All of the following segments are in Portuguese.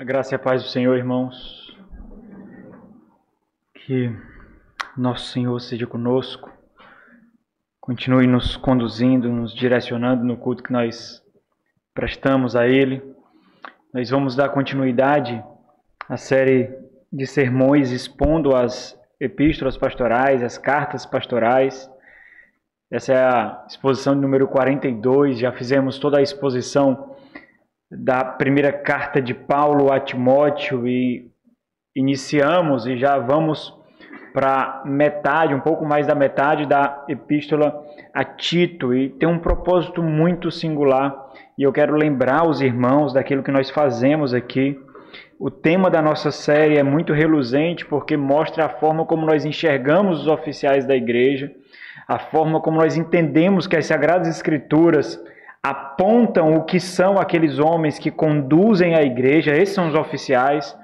A graça e a paz do Senhor, irmãos. Que nosso Senhor seja conosco, continue nos conduzindo, nos direcionando no culto que nós prestamos a Ele. Nós vamos dar continuidade à série de sermões expondo as epístolas pastorais, as cartas pastorais. Essa é a exposição de número 42, já fizemos toda a exposição da primeira carta de Paulo a Timóteo e iniciamos e já vamos para metade, um pouco mais da metade da epístola a Tito, e tem um propósito muito singular e eu quero lembrar os irmãos daquilo que nós fazemos aqui. O tema da nossa série é muito reluzente porque mostra a forma como nós enxergamos os oficiais da igreja, a forma como nós entendemos que as Sagradas Escrituras apontam o que são aqueles homens que conduzem a igreja. Esses são os oficiais,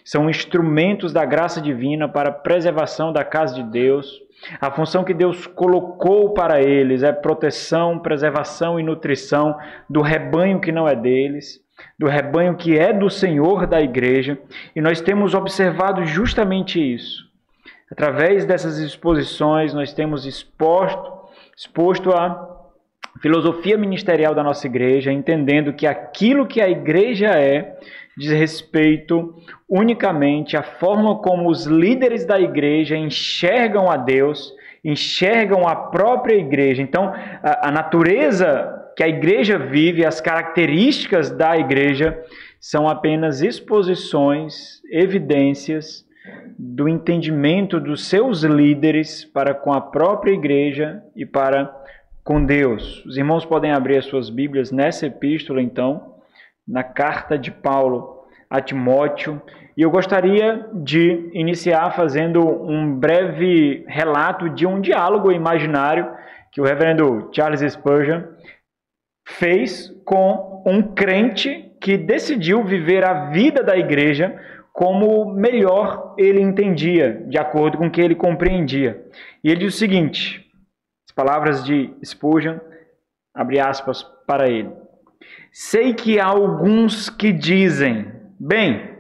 são instrumentos da graça divina para a preservação da casa de Deus. A função que Deus colocou para eles é proteção, preservação e nutrição do rebanho que não é deles, do rebanho que é do Senhor da igreja, e nós temos observado justamente isso. Através dessas exposições, nós temos exposto a filosofia ministerial da nossa igreja, entendendo que aquilo que a igreja diz respeito unicamente à forma como os líderes da igreja enxergam a Deus, enxergam a própria igreja. Então, a natureza que a igreja vive, as características da igreja, são apenas exposições, evidências do entendimento dos seus líderes para com a própria igreja e para com Deus. Os irmãos podem abrir as suas Bíblias nessa epístola, então, na carta de Paulo a Timóteo. E eu gostaria de iniciar fazendo um breve relato de um diálogo imaginário que o reverendo Charles Spurgeon fez com um crente que decidiu viver a vida da igreja como melhor ele entendia, de acordo com o que ele compreendia. E ele diz o seguinte, as palavras de Spurgeon, abre aspas para ele: sei que há alguns que dizem, bem,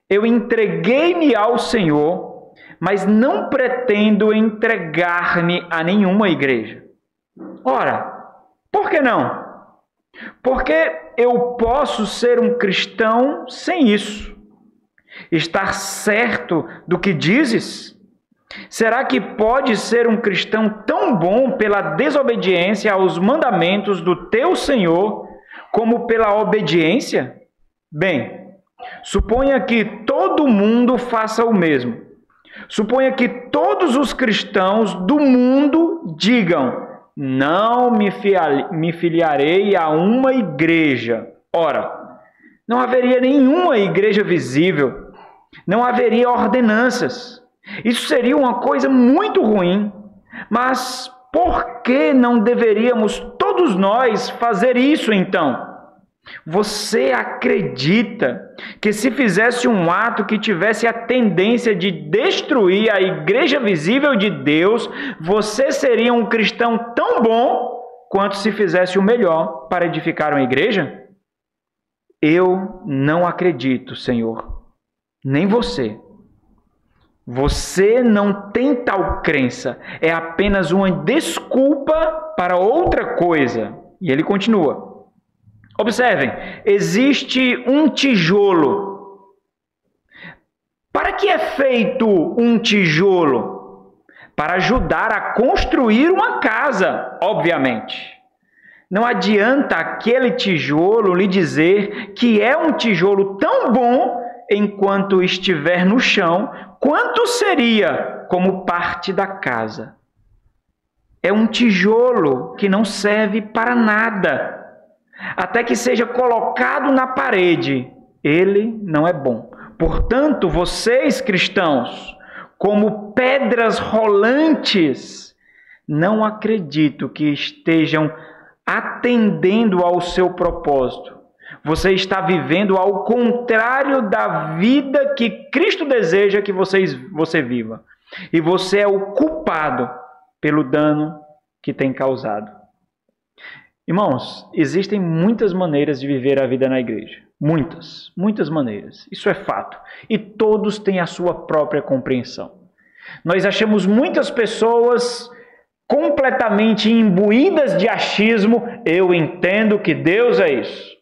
eu entreguei-me ao Senhor, mas não pretendo entregar-me a nenhuma igreja. Ora, por que não? Porque eu posso ser um cristão sem isso. Estar certo do que dizes? Será que pode ser um cristão tão bom pela desobediência aos mandamentos do teu Senhor como pela obediência? Bem, suponha que todo mundo faça o mesmo. Suponha que todos os cristãos do mundo digam, não me filiarei a uma igreja. Ora, não haveria nenhuma igreja visível, não haveria ordenanças. Isso seria uma coisa muito ruim, mas por que não deveríamos todos nós fazer isso então? Você acredita que se fizesse um ato que tivesse a tendência de destruir a igreja visível de Deus, você seria um cristão tão bom quanto se fizesse o melhor para edificar uma igreja? Eu não acredito, Senhor, nem você. Você não tem tal crença, é apenas uma desculpa para outra coisa. E ele continua. Observem, existe um tijolo. Para que é feito um tijolo? Para ajudar a construir uma casa, obviamente. Não adianta aquele tijolo lhe dizer que é um tijolo tão bom enquanto estiver no chão, quanto seria como parte da casa. É um tijolo que não serve para nada. Até que seja colocado na parede, ele não é bom. Portanto, vocês cristãos, como pedras rolantes, não acredito que estejam atendendo ao seu propósito. Você está vivendo ao contrário da vida que Cristo deseja que você viva. E você é o culpado pelo dano que tem causado. Irmãos, existem muitas maneiras de viver a vida na igreja. Muitas maneiras. Isso é fato. E todos têm a sua própria compreensão. Nós achamos muitas pessoas completamente imbuídas de achismo. Eu entendo que Deus é isso.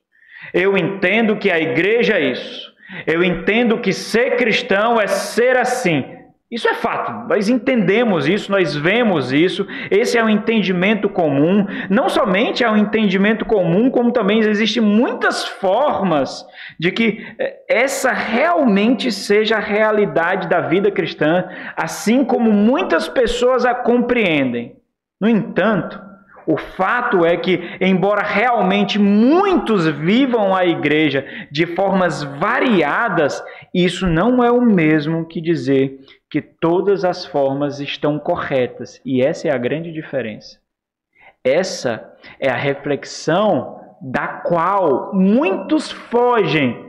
Eu entendo que a igreja é isso. Eu entendo que ser cristão é ser assim. Isso é fato, nós entendemos isso, nós vemos isso, esse é um entendimento comum. Não somente é um entendimento comum, como também existem muitas formas de que essa realmente seja a realidade da vida cristã, assim como muitas pessoas a compreendem. No entanto, o fato é que, embora realmente muitos vivam a igreja de formas variadas, isso não é o mesmo que dizer que todas as formas estão corretas. E essa é a grande diferença. Essa é a reflexão da qual muitos fogem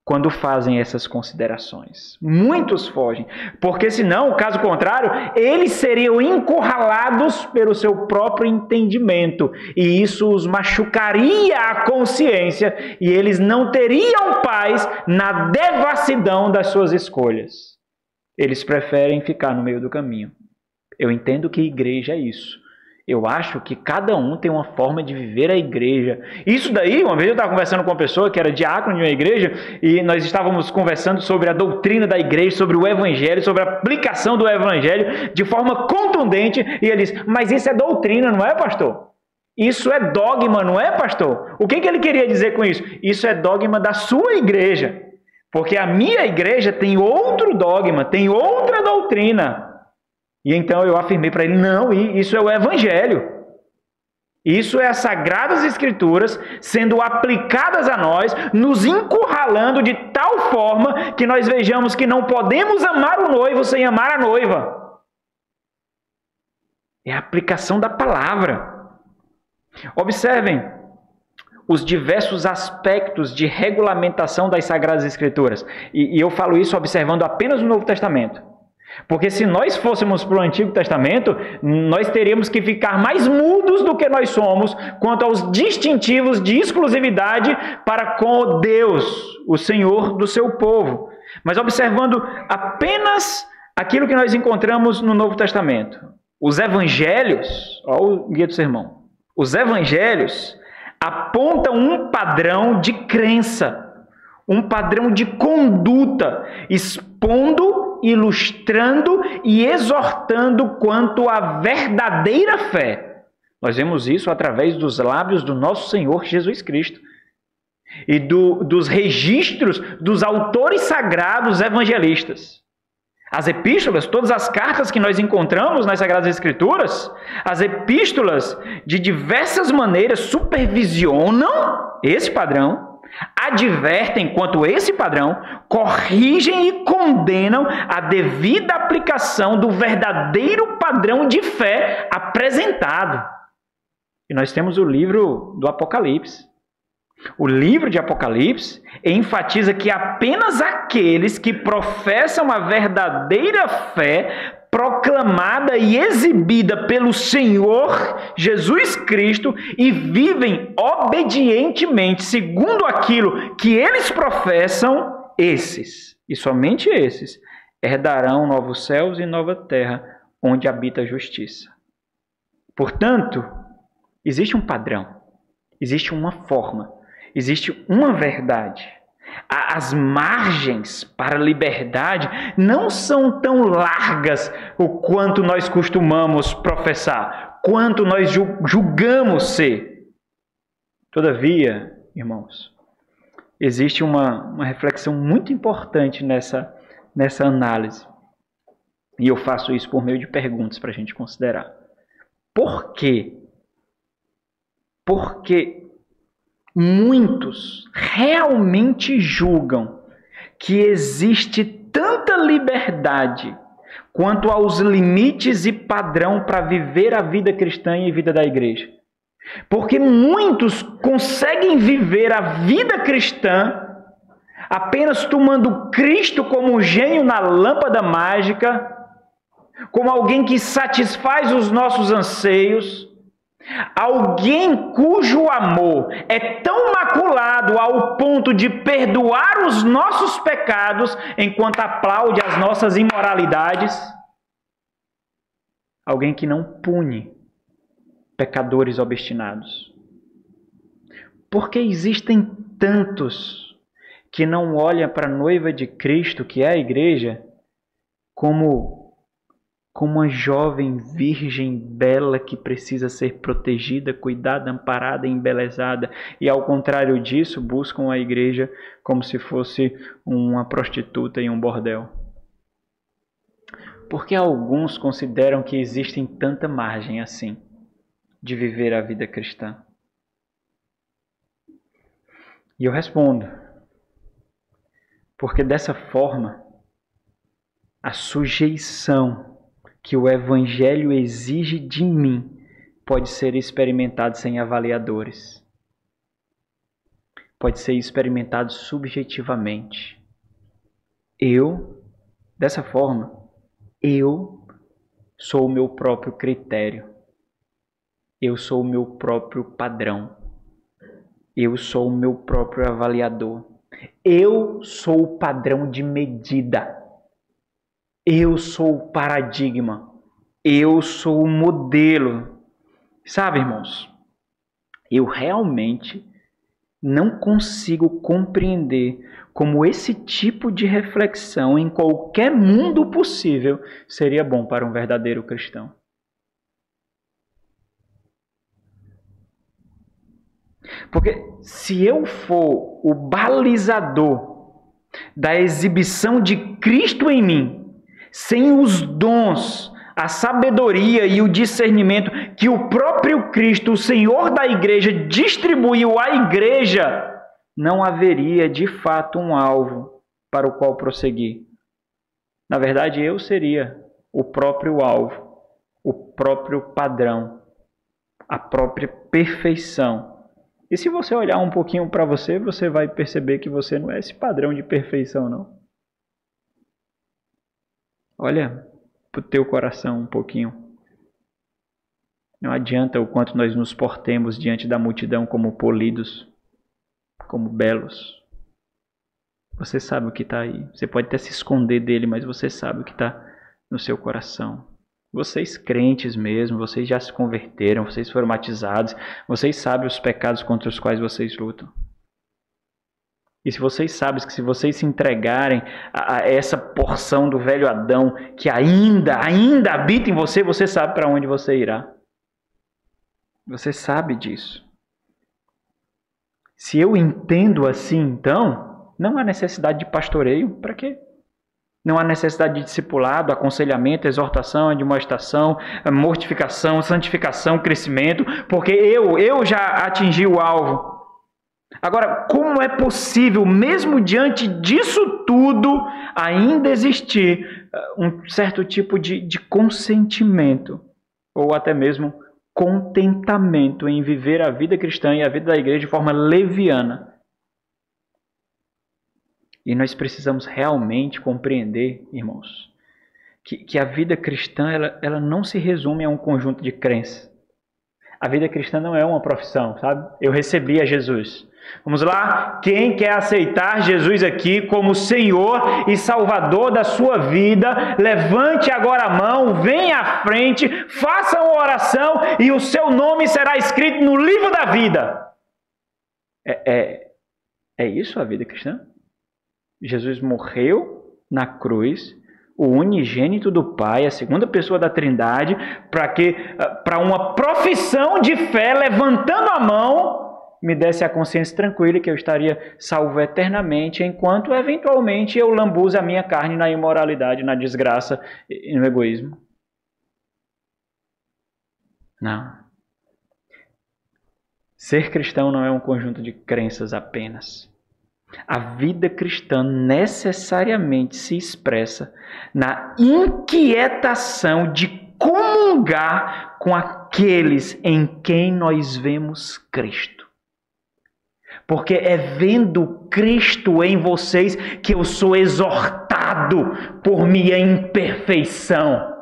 quando fazem essas considerações. Muitos fogem. Porque senão, caso contrário, eles seriam encurralados pelo seu próprio entendimento. E isso os machucaria a consciência e eles não teriam paz na devassidão das suas escolhas. Eles preferem ficar no meio do caminho. Eu entendo que igreja é isso. Eu acho que cada um tem uma forma de viver a igreja. Isso daí, uma vez eu estava conversando com uma pessoa que era diácono de uma igreja e nós estávamos conversando sobre a doutrina da igreja, sobre o evangelho, sobre a aplicação do evangelho de forma contundente. E ele disse, mas isso é doutrina, não é, pastor? Isso é dogma, não é, pastor? O que ele queria dizer com isso? Isso é dogma da sua igreja. Porque a minha igreja tem outro dogma, tem outra doutrina. E então eu afirmei para ele, não, isso é o evangelho. Isso é as Sagradas Escrituras sendo aplicadas a nós, nos encurralando de tal forma que nós vejamos que não podemos amar o noivo sem amar a noiva. É a aplicação da palavra. Observem os diversos aspectos de regulamentação das Sagradas Escrituras. E eu falo isso observando apenas o Novo Testamento. Porque se nós fôssemos para o Antigo Testamento, nós teríamos que ficar mais mudos do que nós somos quanto aos distintivos de exclusividade para com Deus, o Senhor do seu povo. Mas observando apenas aquilo que nós encontramos no Novo Testamento. Os evangelhos, olha o guia do sermão, os evangelhos apontam um padrão de crença, um padrão de conduta, expondo, ilustrando e exortando quanto à verdadeira fé. Nós vemos isso através dos lábios do nosso Senhor Jesus Cristo e dos registros dos autores sagrados evangelistas. As epístolas, todas as cartas que nós encontramos nas Sagradas Escrituras, as epístolas de diversas maneiras supervisionam esse padrão, advertem quanto a esse padrão, corrigem e condenam a devida aplicação do verdadeiro padrão de fé apresentado. E nós temos o livro do Apocalipse. O livro de Apocalipse enfatiza que apenas aqueles que professam a verdadeira fé proclamada e exibida pelo Senhor Jesus Cristo e vivem obedientemente segundo aquilo que eles professam, esses, e somente esses, herdarão novos céus e nova terra, onde habita a justiça. Portanto, existe um padrão, existe uma forma, existe uma verdade. As margens para a liberdade não são tão largas o quanto nós costumamos professar, quanto nós julgamos ser. Todavia, irmãos, existe uma reflexão muito importante nessa análise. E eu faço isso por meio de perguntas para a gente considerar. Por quê? Porque muitos realmente julgam que existe tanta liberdade quanto aos limites e padrão para viver a vida cristã e a vida da igreja. Porque muitos conseguem viver a vida cristã apenas tomando Cristo como um gênio na lâmpada mágica, como alguém que satisfaz os nossos anseios, Alguém cujo amor é tão maculado ao ponto de perdoar os nossos pecados enquanto aplaude as nossas imoralidades. Alguém que não pune pecadores obstinados. Porque existem tantos que não olham para a noiva de Cristo, que é a igreja, como uma jovem virgem bela que precisa ser protegida, cuidada, amparada e embelezada. E ao contrário disso, buscam a igreja como se fosse uma prostituta em um bordel. Porque alguns consideram que existem tanta margem assim de viver a vida cristã. E eu respondo, porque dessa forma, a sujeição que o Evangelho exige de mim pode ser experimentado sem avaliadores. Pode ser experimentado subjetivamente. Dessa forma, eu sou o meu próprio critério. Eu sou o meu próprio padrão. Eu sou o meu próprio avaliador. Eu sou o padrão de medida. Eu sou o paradigma. Eu sou o modelo. Sabe, irmãos? Eu realmente não consigo compreender como esse tipo de reflexão em qualquer mundo possível seria bom para um verdadeiro cristão. Porque se eu for o balizador da exibição de Cristo em mim, sem os dons, a sabedoria e o discernimento que o próprio Cristo, o Senhor da igreja, distribuiu à igreja, não haveria de fato um alvo para o qual prosseguir. Na verdade, eu seria o próprio alvo, o próprio padrão, a própria perfeição. E se você olhar um pouquinho para você, você vai perceber que você não é esse padrão de perfeição, não. Olha para o teu coração um pouquinho. Não adianta o quanto nós nos portemos diante da multidão como polidos, como belos. Você sabe o que está aí. Você pode até se esconder dele, mas você sabe o que está no seu coração. Vocês crentes mesmo, vocês já se converteram, vocês foram batizados, vocês sabem os pecados contra os quais vocês lutam. E se vocês sabem que se vocês se entregarem a essa porção do velho Adão que ainda habita em você, você sabe para onde você irá. Você sabe disso. Se eu entendo assim, então, não há necessidade de pastoreio. Para quê? Não há necessidade de discipulado, aconselhamento, exortação, admoestação, mortificação, santificação, crescimento, porque eu já atingi o alvo. Agora, como é possível, mesmo diante disso tudo, ainda existir um certo tipo de consentimento, ou até mesmo contentamento em viver a vida cristã e a vida da igreja de forma leviana? E nós precisamos realmente compreender, irmãos, que a vida cristã ela não se resume a um conjunto de crenças. A vida cristã não é uma profissão, sabe? Eu recebi a Jesus. Vamos lá, quem quer aceitar Jesus aqui como Senhor e Salvador da sua vida, levante agora a mão, venha à frente, faça uma oração e o seu nome será escrito no livro da vida. É isso a vida cristã? Jesus morreu na cruz, o unigênito do Pai, a segunda pessoa da Trindade, para uma profissão de fé, levantando a mão, me desse a consciência tranquila que eu estaria salvo eternamente, enquanto eventualmente eu lambuze a minha carne na imoralidade, na desgraça e no egoísmo. Não. Ser cristão não é um conjunto de crenças apenas. A vida cristã necessariamente se expressa na inquietação de comungar com aqueles em quem nós vemos Cristo. Porque é vendo Cristo em vocês que eu sou exortado por minha imperfeição.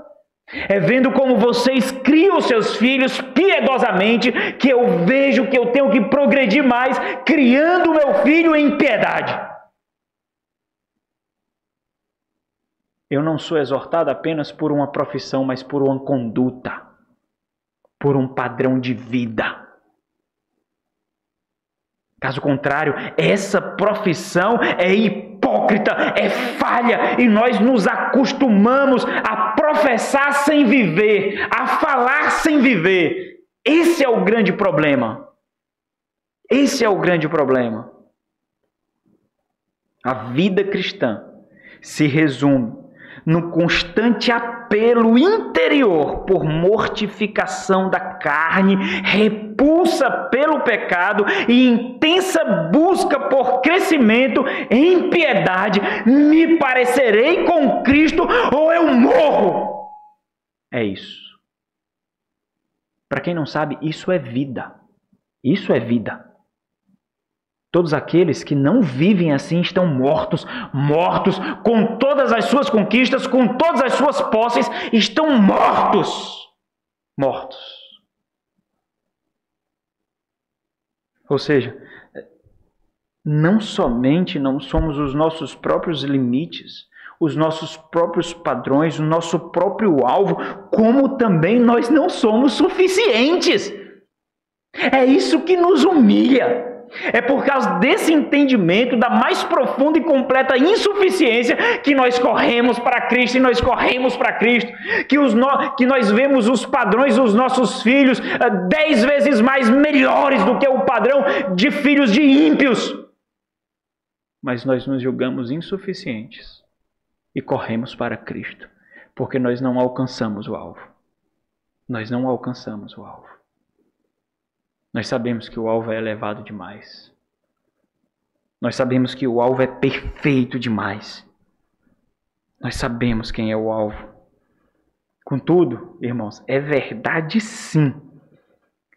É vendo como vocês criam seus filhos piedosamente que eu vejo que eu tenho que progredir mais, criando meu filho em piedade. Eu não sou exortado apenas por uma profissão, mas por uma conduta, por um padrão de vida. Caso contrário, essa profissão é hipócrita, é falha, e nós nos acostumamos a professar sem viver, a falar sem viver. Esse é o grande problema. Esse é o grande problema. A vida cristã se resume no constante apelo interior por mortificação da carne, repulsa pelo pecado e intensa busca por crescimento em piedade. Me parecerei com Cristo ou eu morro. É isso. Para quem não sabe, isso é vida. Isso é vida. Todos aqueles que não vivem assim estão mortos, mortos, com todas as suas conquistas, com todas as suas posses, estão mortos, mortos. Ou seja, não somente não somos os nossos próprios limites, os nossos próprios padrões, o nosso próprio alvo, como também nós não somos suficientes. É isso que nos humilha. É por causa desse entendimento da mais profunda e completa insuficiência que nós corremos para Cristo e nós corremos para Cristo. Que nós vemos os padrões dos nossos filhos 10 vezes mais melhores do que o padrão de filhos de ímpios. Mas nós nos julgamos insuficientes e corremos para Cristo, porque nós não alcançamos o alvo. Nós não alcançamos o alvo. Nós sabemos que o alvo é elevado demais. Nós sabemos que o alvo é perfeito demais. Nós sabemos quem é o alvo. Contudo, irmãos, é verdade sim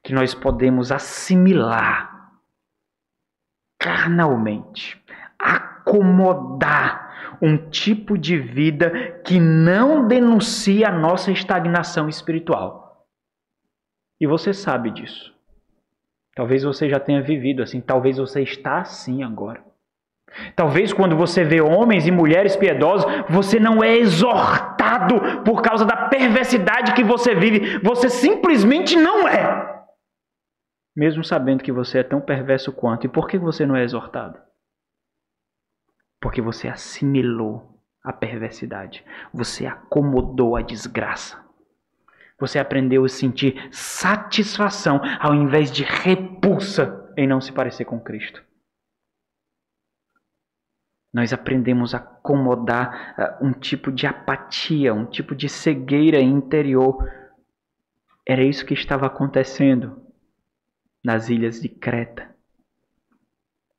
que nós podemos assimilar carnalmente, acomodar um tipo de vida que não denuncia a nossa estagnação espiritual. E você sabe disso. Talvez você já tenha vivido assim, talvez você está assim agora. Talvez quando você vê homens e mulheres piedosos, você não é exortado por causa da perversidade que você vive, você simplesmente não é. Mesmo sabendo que você é tão perverso quanto. E por que você não é exortado? Porque você assimilou a perversidade, você acomodou a desgraça. Você aprendeu a sentir satisfação ao invés de repulsa em não se parecer com Cristo. Nós aprendemos a acomodar um tipo de apatia, um tipo de cegueira interior. Era isso que estava acontecendo nas ilhas de Creta,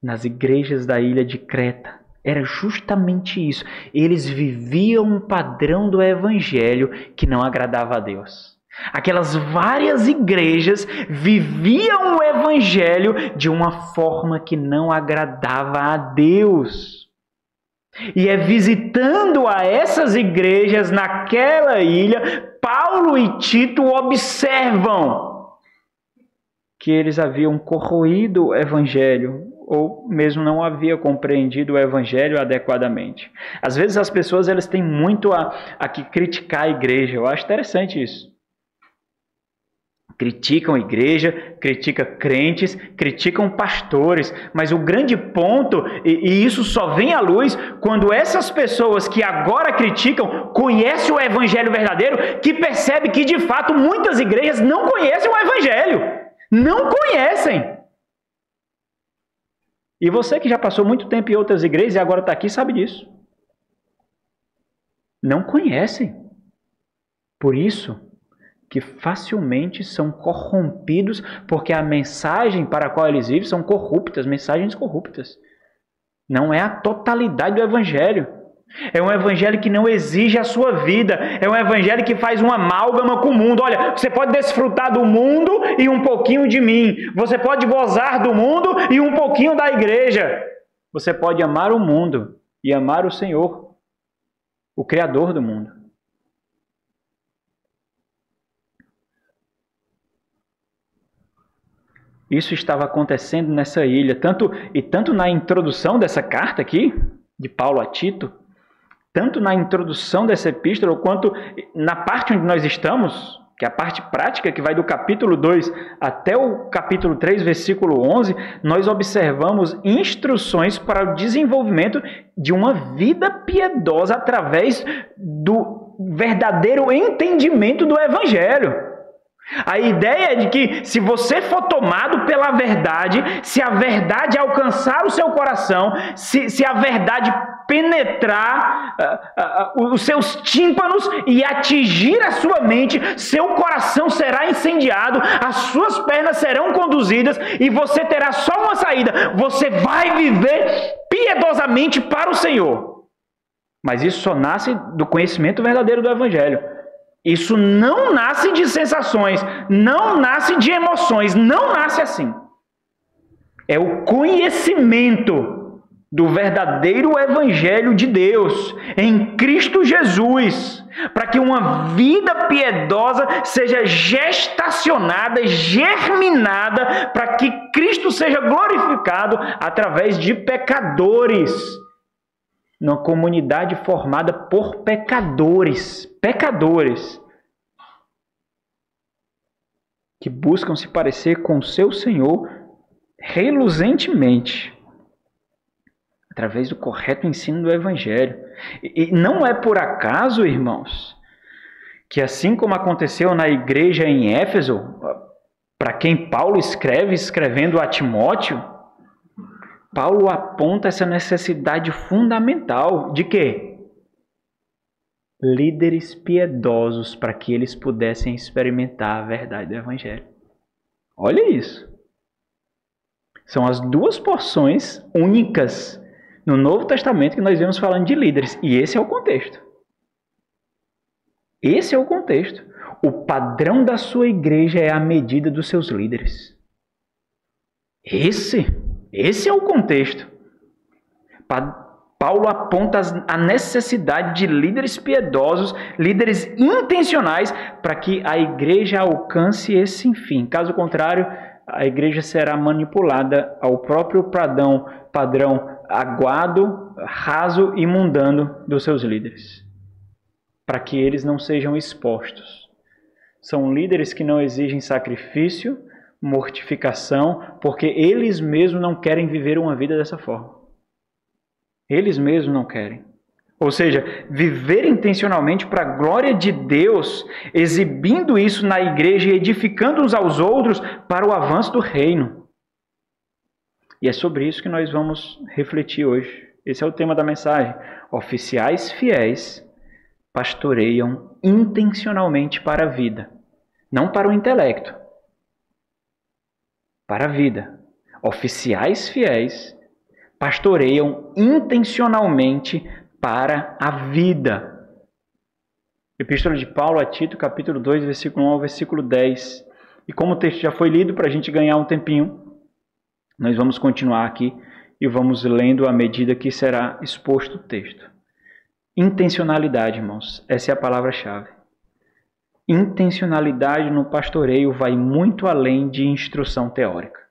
nas igrejas da ilha de Creta. Era justamente isso. Eles viviam um padrão do evangelho que não agradava a Deus. Aquelas várias igrejas viviam o evangelho de uma forma que não agradava a Deus. E é visitando a essas igrejas naquela ilha, Paulo e Tito observam que eles haviam corroído o evangelho, ou mesmo não havia compreendido o evangelho adequadamente. Às vezes as pessoas elas têm muito a criticar a igreja. Eu acho interessante isso. Criticam a igreja, criticam crentes, criticam pastores, mas o grande ponto, e isso só vem à luz quando essas pessoas que agora criticam conhecem o evangelho verdadeiro, que percebe que de fato muitas igrejas não conhecem o evangelho, não conhecem. E você que já passou muito tempo em outras igrejas e agora está aqui sabe disso. Não conhecem. Por isso que facilmente são corrompidos, porque a mensagem para a qual eles vivem são corruptas, mensagens corruptas. Não é a totalidade do evangelho. É um evangelho que não exige a sua vida. É um evangelho que faz uma amálgama com o mundo. Olha, você pode desfrutar do mundo e um pouquinho de mim. Você pode gozar do mundo e um pouquinho da igreja. Você pode amar o mundo e amar o Senhor, o Criador do mundo. Isso estava acontecendo nessa ilha, tanto na introdução dessa carta aqui, de Paulo a Tito, tanto na introdução dessa epístola, quanto na parte onde nós estamos, que é a parte prática, que vai do capítulo 2 até o capítulo 3, versículo 11, nós observamos instruções para o desenvolvimento de uma vida piedosa através do verdadeiro entendimento do Evangelho. A ideia é de que se você for tomado pela verdade, se a verdade alcançar o seu coração, se a verdade penetrar os seus tímpanos e atingir a sua mente, seu coração será incendiado, as suas pernas serão conduzidas e você terá só uma saída: você vai viver piedosamente para o Senhor. Mas isso só nasce do conhecimento verdadeiro do Evangelho. Isso não nasce de sensações, não nasce de emoções, não nasce assim. É o conhecimento do verdadeiro Evangelho de Deus em Cristo Jesus, para que uma vida piedosa seja gestacionada, germinada, para que Cristo seja glorificado através de pecadores, numa comunidade formada por pecadores que buscam se parecer com o seu Senhor reluzentemente, através do correto ensino do Evangelho. E não é por acaso, irmãos, que assim como aconteceu na igreja em Éfeso, para quem Paulo escrevendo a Timóteo, Paulo aponta essa necessidade fundamental de quê? Líderes piedosos, para que eles pudessem experimentar a verdade do Evangelho. Olha isso. São as duas porções únicas no Novo Testamento que nós vemos falando de líderes. E esse é o contexto. Esse é o contexto. O padrão da sua igreja é a medida dos seus líderes. Esse é o contexto. Paulo aponta a necessidade de líderes piedosos, líderes intencionais, para que a igreja alcance esse fim. Caso contrário, a igreja será manipulada ao próprio padrão aguado, raso e mundano dos seus líderes, para que eles não sejam expostos. São líderes que não exigem sacrifício, mortificação, porque eles mesmos não querem viver uma vida dessa forma. Eles mesmos não querem. Ou seja, viver intencionalmente para a glória de Deus, exibindo isso na igreja e edificando uns aos outros para o avanço do reino. E é sobre isso que nós vamos refletir hoje. Esse é o tema da mensagem. Oficiais fiéis pastoreiam intencionalmente para a vida, não para o intelecto, para a vida. Oficiais fiéis pastoreiam intencionalmente para a vida. Epístola de Paulo a Tito, capítulo 2, versículo 1 ao versículo 10. E como o texto já foi lido, para a gente ganhar um tempinho, nós vamos continuar aqui e vamos lendo à medida que será exposto o texto. Intencionalidade, irmãos, essa é a palavra-chave. Intencionalidade no pastoreio vai muito além de instrução teórica.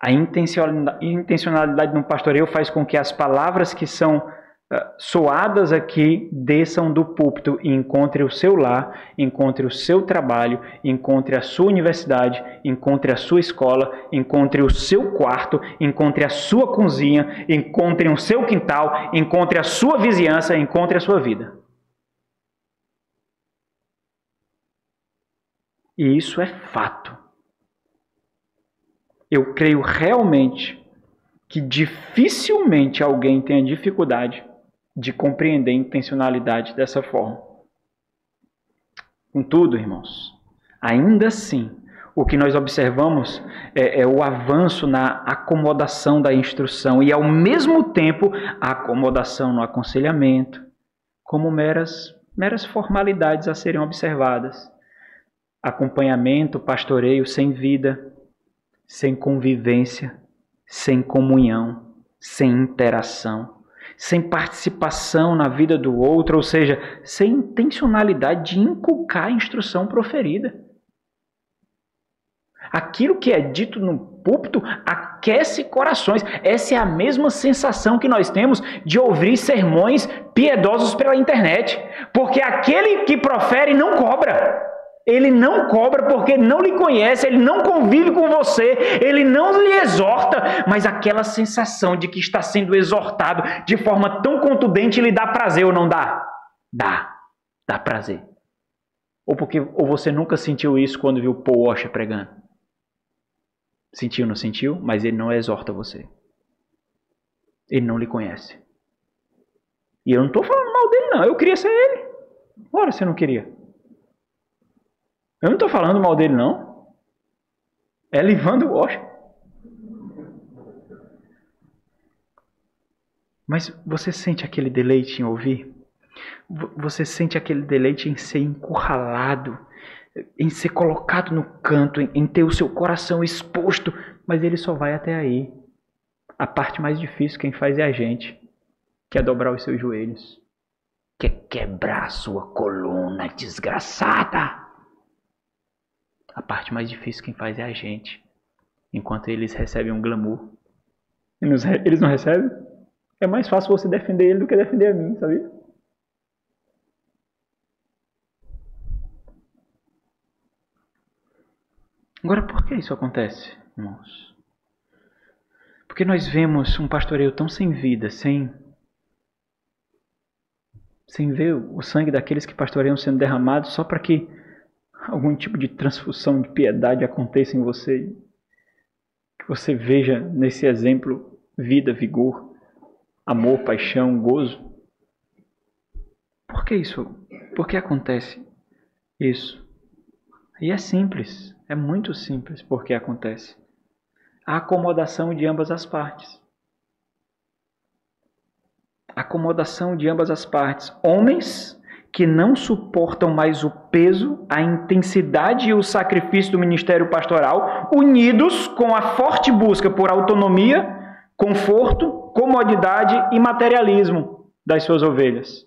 A intencionalidade no pastoreio faz com que as palavras que são soadas aqui desçam do púlpito e encontre o seu lar, encontre o seu trabalho, encontre a sua universidade, encontre a sua escola, encontre o seu quarto, encontre a sua cozinha, encontre o seu quintal, encontre a sua vizinhança, encontre a sua vida. E isso é fato. Eu creio realmente que dificilmente alguém tenha dificuldade de compreender a intencionalidade dessa forma. Contudo, irmãos, ainda assim, o que nós observamos é o avanço na acomodação da instrução e, ao mesmo tempo, a acomodação no aconselhamento, como meras formalidades a serem observadas. Acompanhamento, pastoreio sem vida, sem convivência, sem comunhão, sem interação, sem participação na vida do outro, ou seja, sem intencionalidade de inculcar a instrução proferida. Aquilo que é dito no púlpito aquece corações. Essa é a mesma sensação que nós temos de ouvir sermões piedosos pela internet. Porque aquele que profere não cobra. Ele não cobra porque não lhe conhece, ele não convive com você, ele não lhe exorta, mas aquela sensação de que está sendo exortado de forma tão contundente lhe dá prazer ou não dá? Dá prazer. Ou você nunca sentiu isso quando viu Paul Washer pregando? Sentiu, não sentiu? Mas ele não exorta você. Ele não lhe conhece. E eu não estou falando mal dele, não. Eu queria ser ele. Ora, você não queria. Eu não estou falando mal dele, não. É Livando Washer. Mas você sente aquele deleite em ouvir? Você sente aquele deleite em ser encurralado, em ser colocado no canto, em ter o seu coração exposto, mas ele só vai até aí. A parte mais difícil quem faz é a gente, que é dobrar os seus joelhos, quer quebrar a sua coluna desgraçada. A parte mais difícil quem faz é a gente, enquanto eles recebem um glamour. Eles não recebem? É mais fácil você defender ele do que defender a mim, sabia? Agora, por que isso acontece, irmãos? Porque nós vemos um pastoreio tão sem vida, sem ver o sangue daqueles que pastoreiam sendo derramado só para que algum tipo de transfusão de piedade aconteça em você. Que você veja nesse exemplo vida, vigor, amor, paixão, gozo. Por que isso? Por que acontece isso? E é simples, é muito simples porque acontece. A acomodação de ambas as partes. Acomodação de ambas as partes. Homens que não suportam mais o peso, a intensidade e o sacrifício do ministério pastoral, unidos com a forte busca por autonomia, conforto, comodidade e materialismo das suas ovelhas.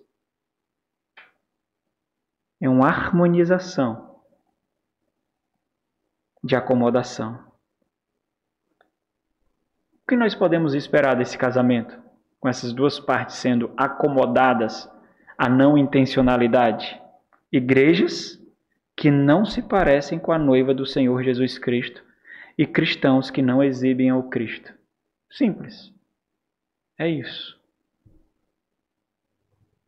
É uma harmonização de acomodação. O que nós podemos esperar desse casamento, com essas duas partes sendo acomodadas à não intencionalidade? Igrejas que não se parecem com a noiva do Senhor Jesus Cristo e cristãos que não exibem ao Cristo. Simples. É isso.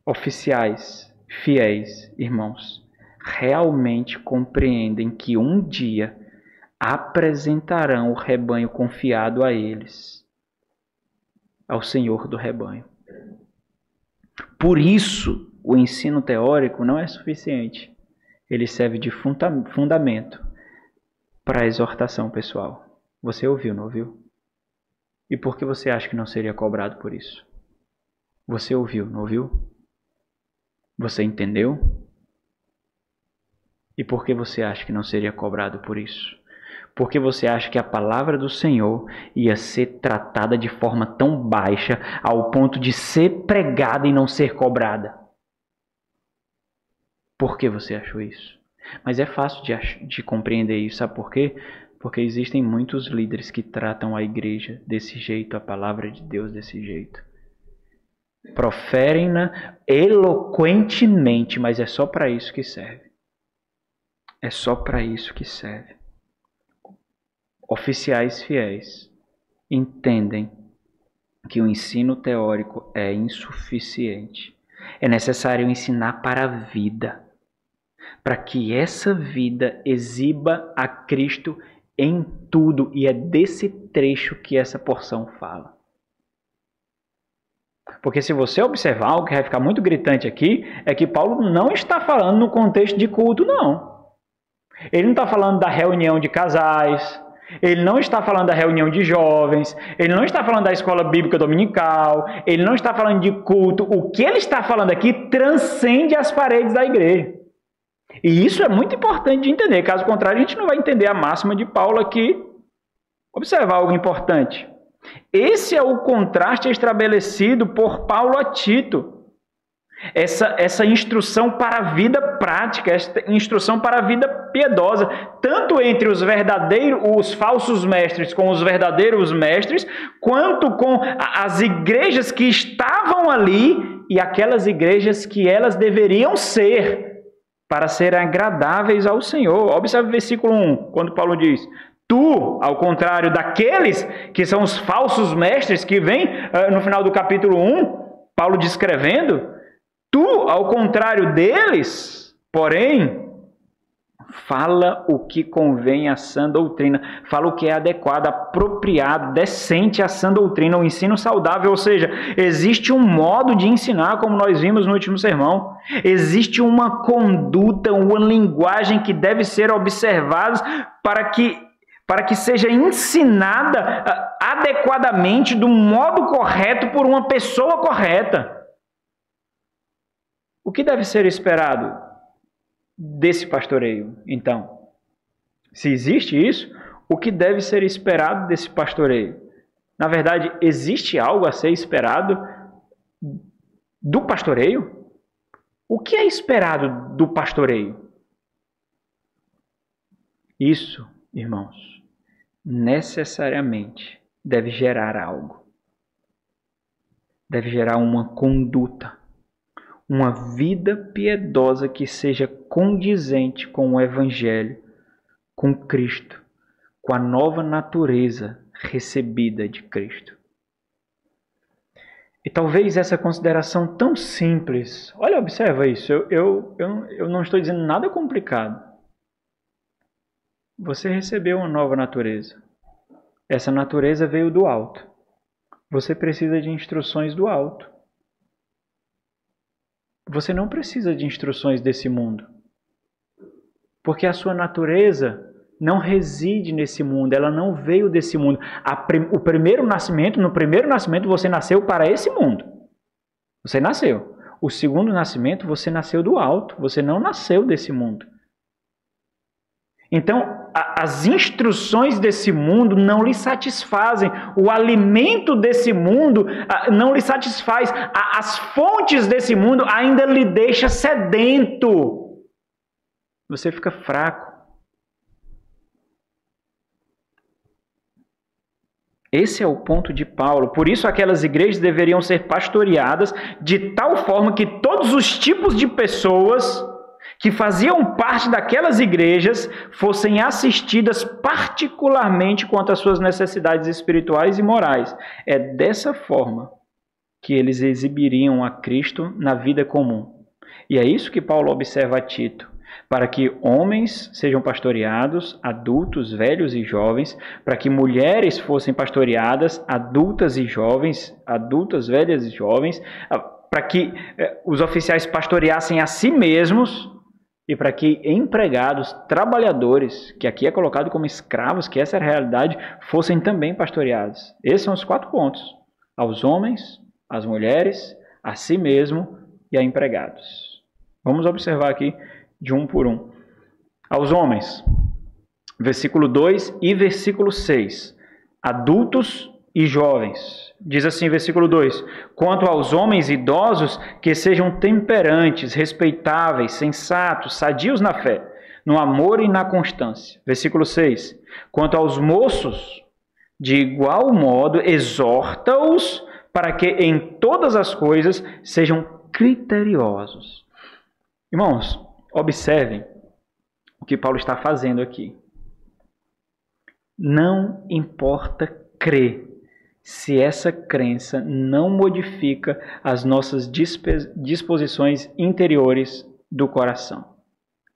Oficiais, fiéis, irmãos, realmente compreendem que um dia apresentarão o rebanho confiado a eles, ao Senhor do rebanho. Por isso, o ensino teórico não é suficiente. Ele serve de fundamento para a exortação pessoal. Você ouviu, não ouviu? E por que você acha que não seria cobrado por isso? Você ouviu, não ouviu? Você entendeu? E por que você acha que não seria cobrado por isso? Porque você acha que a palavra do Senhor ia ser tratada de forma tão baixa ao ponto de ser pregada e não ser cobrada? Por que você achou isso? Mas é fácil de compreender isso, sabe por quê? Porque existem muitos líderes que tratam a igreja desse jeito, a palavra de Deus desse jeito. Proferem-na eloquentemente, mas é só para isso que serve. É só para isso que serve. Oficiais fiéis entendem que o ensino teórico é insuficiente. É necessário ensinar para a vida, para que essa vida exiba a Cristo em tudo. E é desse trecho que essa porção fala. Porque se você observar, algo que vai ficar muito gritante aqui, é que Paulo não está falando no contexto de culto, não. Ele não está falando da reunião de casais, ele não está falando da reunião de jovens, ele não está falando da escola bíblica dominical, ele não está falando de culto. O que ele está falando aqui transcende as paredes da igreja. E isso é muito importante de entender, caso contrário a gente não vai entender a máxima de Paulo aqui. Observar algo importante. Esse é o contraste estabelecido por Paulo a Tito. Essa instrução para a vida prática, essa instrução para a vida piedosa, tanto entre os falsos mestres com os verdadeiros mestres, quanto com as igrejas que estavam ali e aquelas igrejas que elas deveriam ser para serem agradáveis ao Senhor. Observe o versículo 1, quando Paulo diz: tu, ao contrário daqueles que são os falsos mestres, que vem no final do capítulo 1, Paulo descrevendo, tu, ao contrário deles, porém, fala o que convém à sã doutrina, fala o que é adequado, apropriado, decente à sã doutrina, o ensino saudável, ou seja, existe um modo de ensinar, como nós vimos no último sermão, existe uma conduta, uma linguagem que deve ser observada para que seja ensinada adequadamente, do modo correto, por uma pessoa correta. O que deve ser esperado desse pastoreio, então? Se existe isso, o que deve ser esperado desse pastoreio? Na verdade, existe algo a ser esperado do pastoreio? O que é esperado do pastoreio? Isso, irmãos, necessariamente deve gerar algo. Deve gerar uma conduta, uma vida piedosa que seja condizente com o Evangelho, com Cristo, com a nova natureza recebida de Cristo. E talvez essa consideração tão simples, olha, observa isso, eu não estou dizendo nada complicado. Você recebeu uma nova natureza. Essa natureza veio do alto. Você precisa de instruções do alto. Você não precisa de instruções desse mundo. Porque a sua natureza não reside nesse mundo, ela não veio desse mundo. No primeiro nascimento você nasceu para esse mundo. Você nasceu. O segundo nascimento você nasceu do alto, você não nasceu desse mundo. Então, as instruções desse mundo não lhe satisfazem. O alimento desse mundo não lhe satisfaz. As fontes desse mundo ainda lhe deixa sedento. Você fica fraco. Esse é o ponto de Paulo. Por isso, aquelas igrejas deveriam ser pastoreadas de tal forma que todos os tipos de pessoas que faziam parte daquelas igrejas fossem assistidas particularmente quanto às suas necessidades espirituais e morais. É dessa forma que eles exibiriam a Cristo na vida comum. E é isso que Paulo observa a Tito, para que homens sejam pastoreados, adultos, velhos e jovens, para que mulheres fossem pastoreadas, adultas e jovens, adultas, velhas e jovens, para que os oficiais pastoreassem a si mesmos, e para que empregados, trabalhadores, que aqui é colocado como escravos, que essa é a realidade, fossem também pastoreados. Esses são os 4 pontos. Aos homens, às mulheres, a si mesmo e a empregados. Vamos observar aqui de um por um. Aos homens, versículo 2 e versículo 6. Adultos e jovens. Diz assim, versículo 2: quanto aos homens idosos, que sejam temperantes, respeitáveis, sensatos, sadios na fé, no amor e na constância. Versículo 6: quanto aos moços, de igual modo, exorta-os para que em todas as coisas sejam criteriosos. Irmãos, observem o que Paulo está fazendo aqui. Não importa crer, se essa crença não modifica as nossas disposições interiores do coração.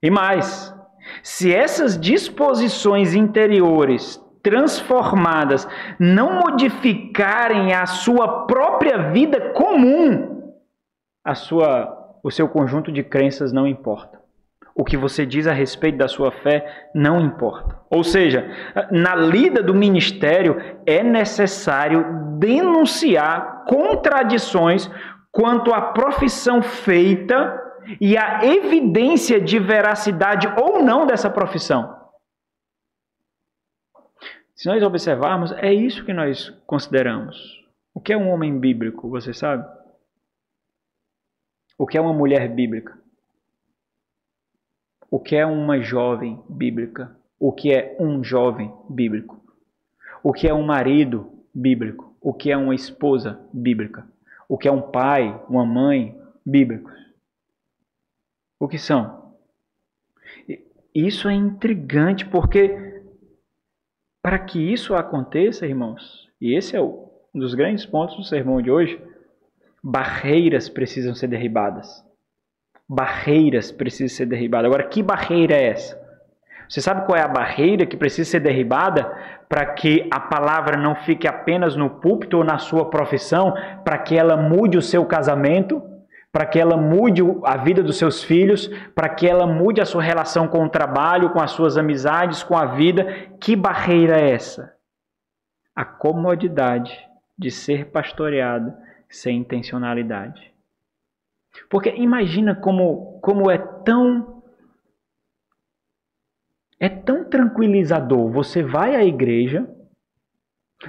E mais, se essas disposições interiores transformadas não modificarem a sua própria vida comum, o seu conjunto de crenças não importa. O que você diz a respeito da sua fé não importa. Ou seja, na lida do ministério é necessário denunciar contradições quanto à profissão feita e à evidência de veracidade ou não dessa profissão. Se nós observarmos, é isso que nós consideramos. O que é um homem bíblico, você sabe? O que é uma mulher bíblica? O que é uma jovem bíblica? O que é um jovem bíblico? O que é um marido bíblico? O que é uma esposa bíblica? O que é um pai, uma mãe bíblicos? O que são? Isso é intrigante porque para que isso aconteça, irmãos, e esse é um dos grandes pontos do sermão de hoje, barreiras precisam ser derribadas. Barreiras precisam ser derribadas. Agora, que barreira é essa? Você sabe qual é a barreira que precisa ser derribada para que a palavra não fique apenas no púlpito ou na sua profissão, para que ela mude o seu casamento, para que ela mude a vida dos seus filhos, para que ela mude a sua relação com o trabalho, com as suas amizades, com a vida? Que barreira é essa? A comodidade de ser pastoreado sem intencionalidade. Porque imagina como é tão tranquilizador. Você vai à igreja,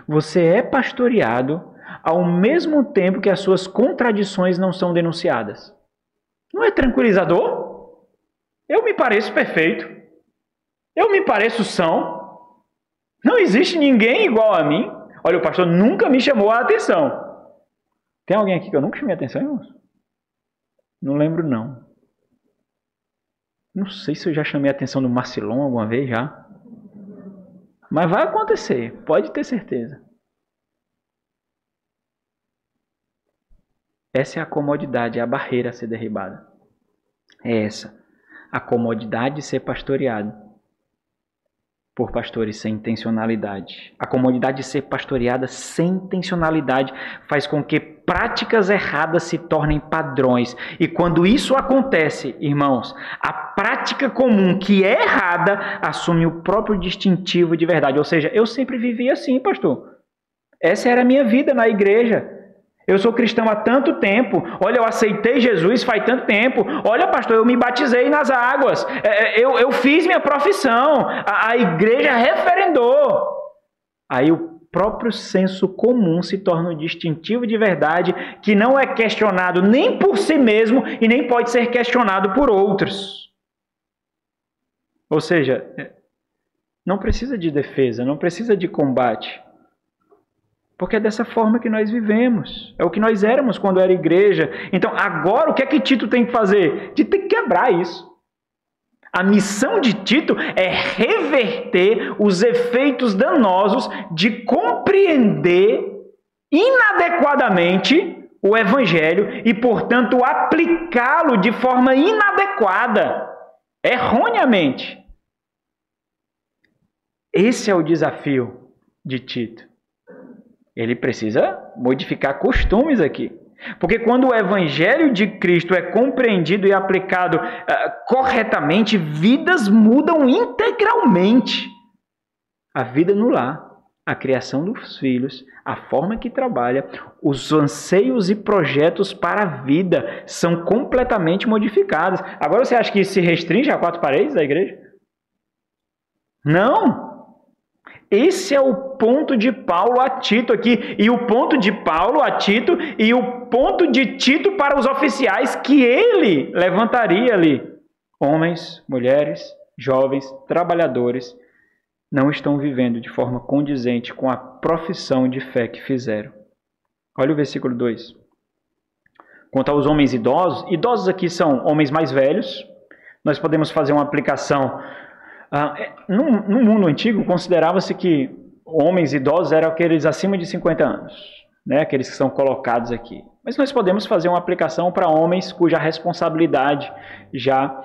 você é pastoreado, ao mesmo tempo que as suas contradições não são denunciadas. Não é tranquilizador? Eu me pareço perfeito. Eu me pareço são. Não existe ninguém igual a mim. Olha, o pastor nunca me chamou a atenção. Tem alguém aqui que eu nunca chamei a atenção, irmãos? Não lembro, não. Não sei se eu já chamei a atenção do Marcilon alguma vez já. Mas vai acontecer, pode ter certeza. Essa é a comodidade, é a barreira a ser derribada. É essa. A comodidade de ser pastoreado por pastores sem intencionalidade. A comodidade de ser pastoreada sem intencionalidade faz com que práticas erradas se tornem padrões. E quando isso acontece, irmãos, a prática comum que é errada assume o próprio distintivo de verdade. Ou seja, eu sempre vivi assim, pastor. Essa era a minha vida na igreja. Eu sou cristão há tanto tempo. Olha, eu aceitei Jesus faz tanto tempo. Olha, pastor, eu me batizei nas águas. Eu fiz minha profissão. A igreja referendou. Aí o próprio senso comum se torna um distintivo de verdade que não é questionado nem por si mesmo e nem pode ser questionado por outros. Ou seja, não precisa de defesa, não precisa de combate. Porque é dessa forma que nós vivemos. É o que nós éramos quando era igreja. Então, agora, o que é que Tito tem que fazer? Tito tem que quebrar isso. A missão de Tito é reverter os efeitos danosos de compreender inadequadamente o Evangelho e, portanto, aplicá-lo de forma inadequada, erroneamente. Esse é o desafio de Tito. Ele precisa modificar costumes aqui. Porque quando o Evangelho de Cristo é compreendido e aplicado corretamente, vidas mudam integralmente. A vida no lar, a criação dos filhos, a forma que trabalha, os anseios e projetos para a vida são completamente modificados. Agora você acha que isso se restringe a 4 paredes da igreja? Não! Esse é o ponto de Paulo a Tito aqui, e o ponto de Paulo a Tito, e o ponto de Tito para os oficiais que ele levantaria ali. Homens, mulheres, jovens, trabalhadores, não estão vivendo de forma condizente com a profissão de fé que fizeram. Olha o versículo 2. Quanto aos homens idosos, idosos aqui são homens mais velhos, nós podemos fazer uma aplicação. No mundo antigo, considerava-se que homens idosos eram aqueles acima de 50 anos, né? Aqueles que são colocados aqui. Mas nós podemos fazer uma aplicação para homens cuja responsabilidade já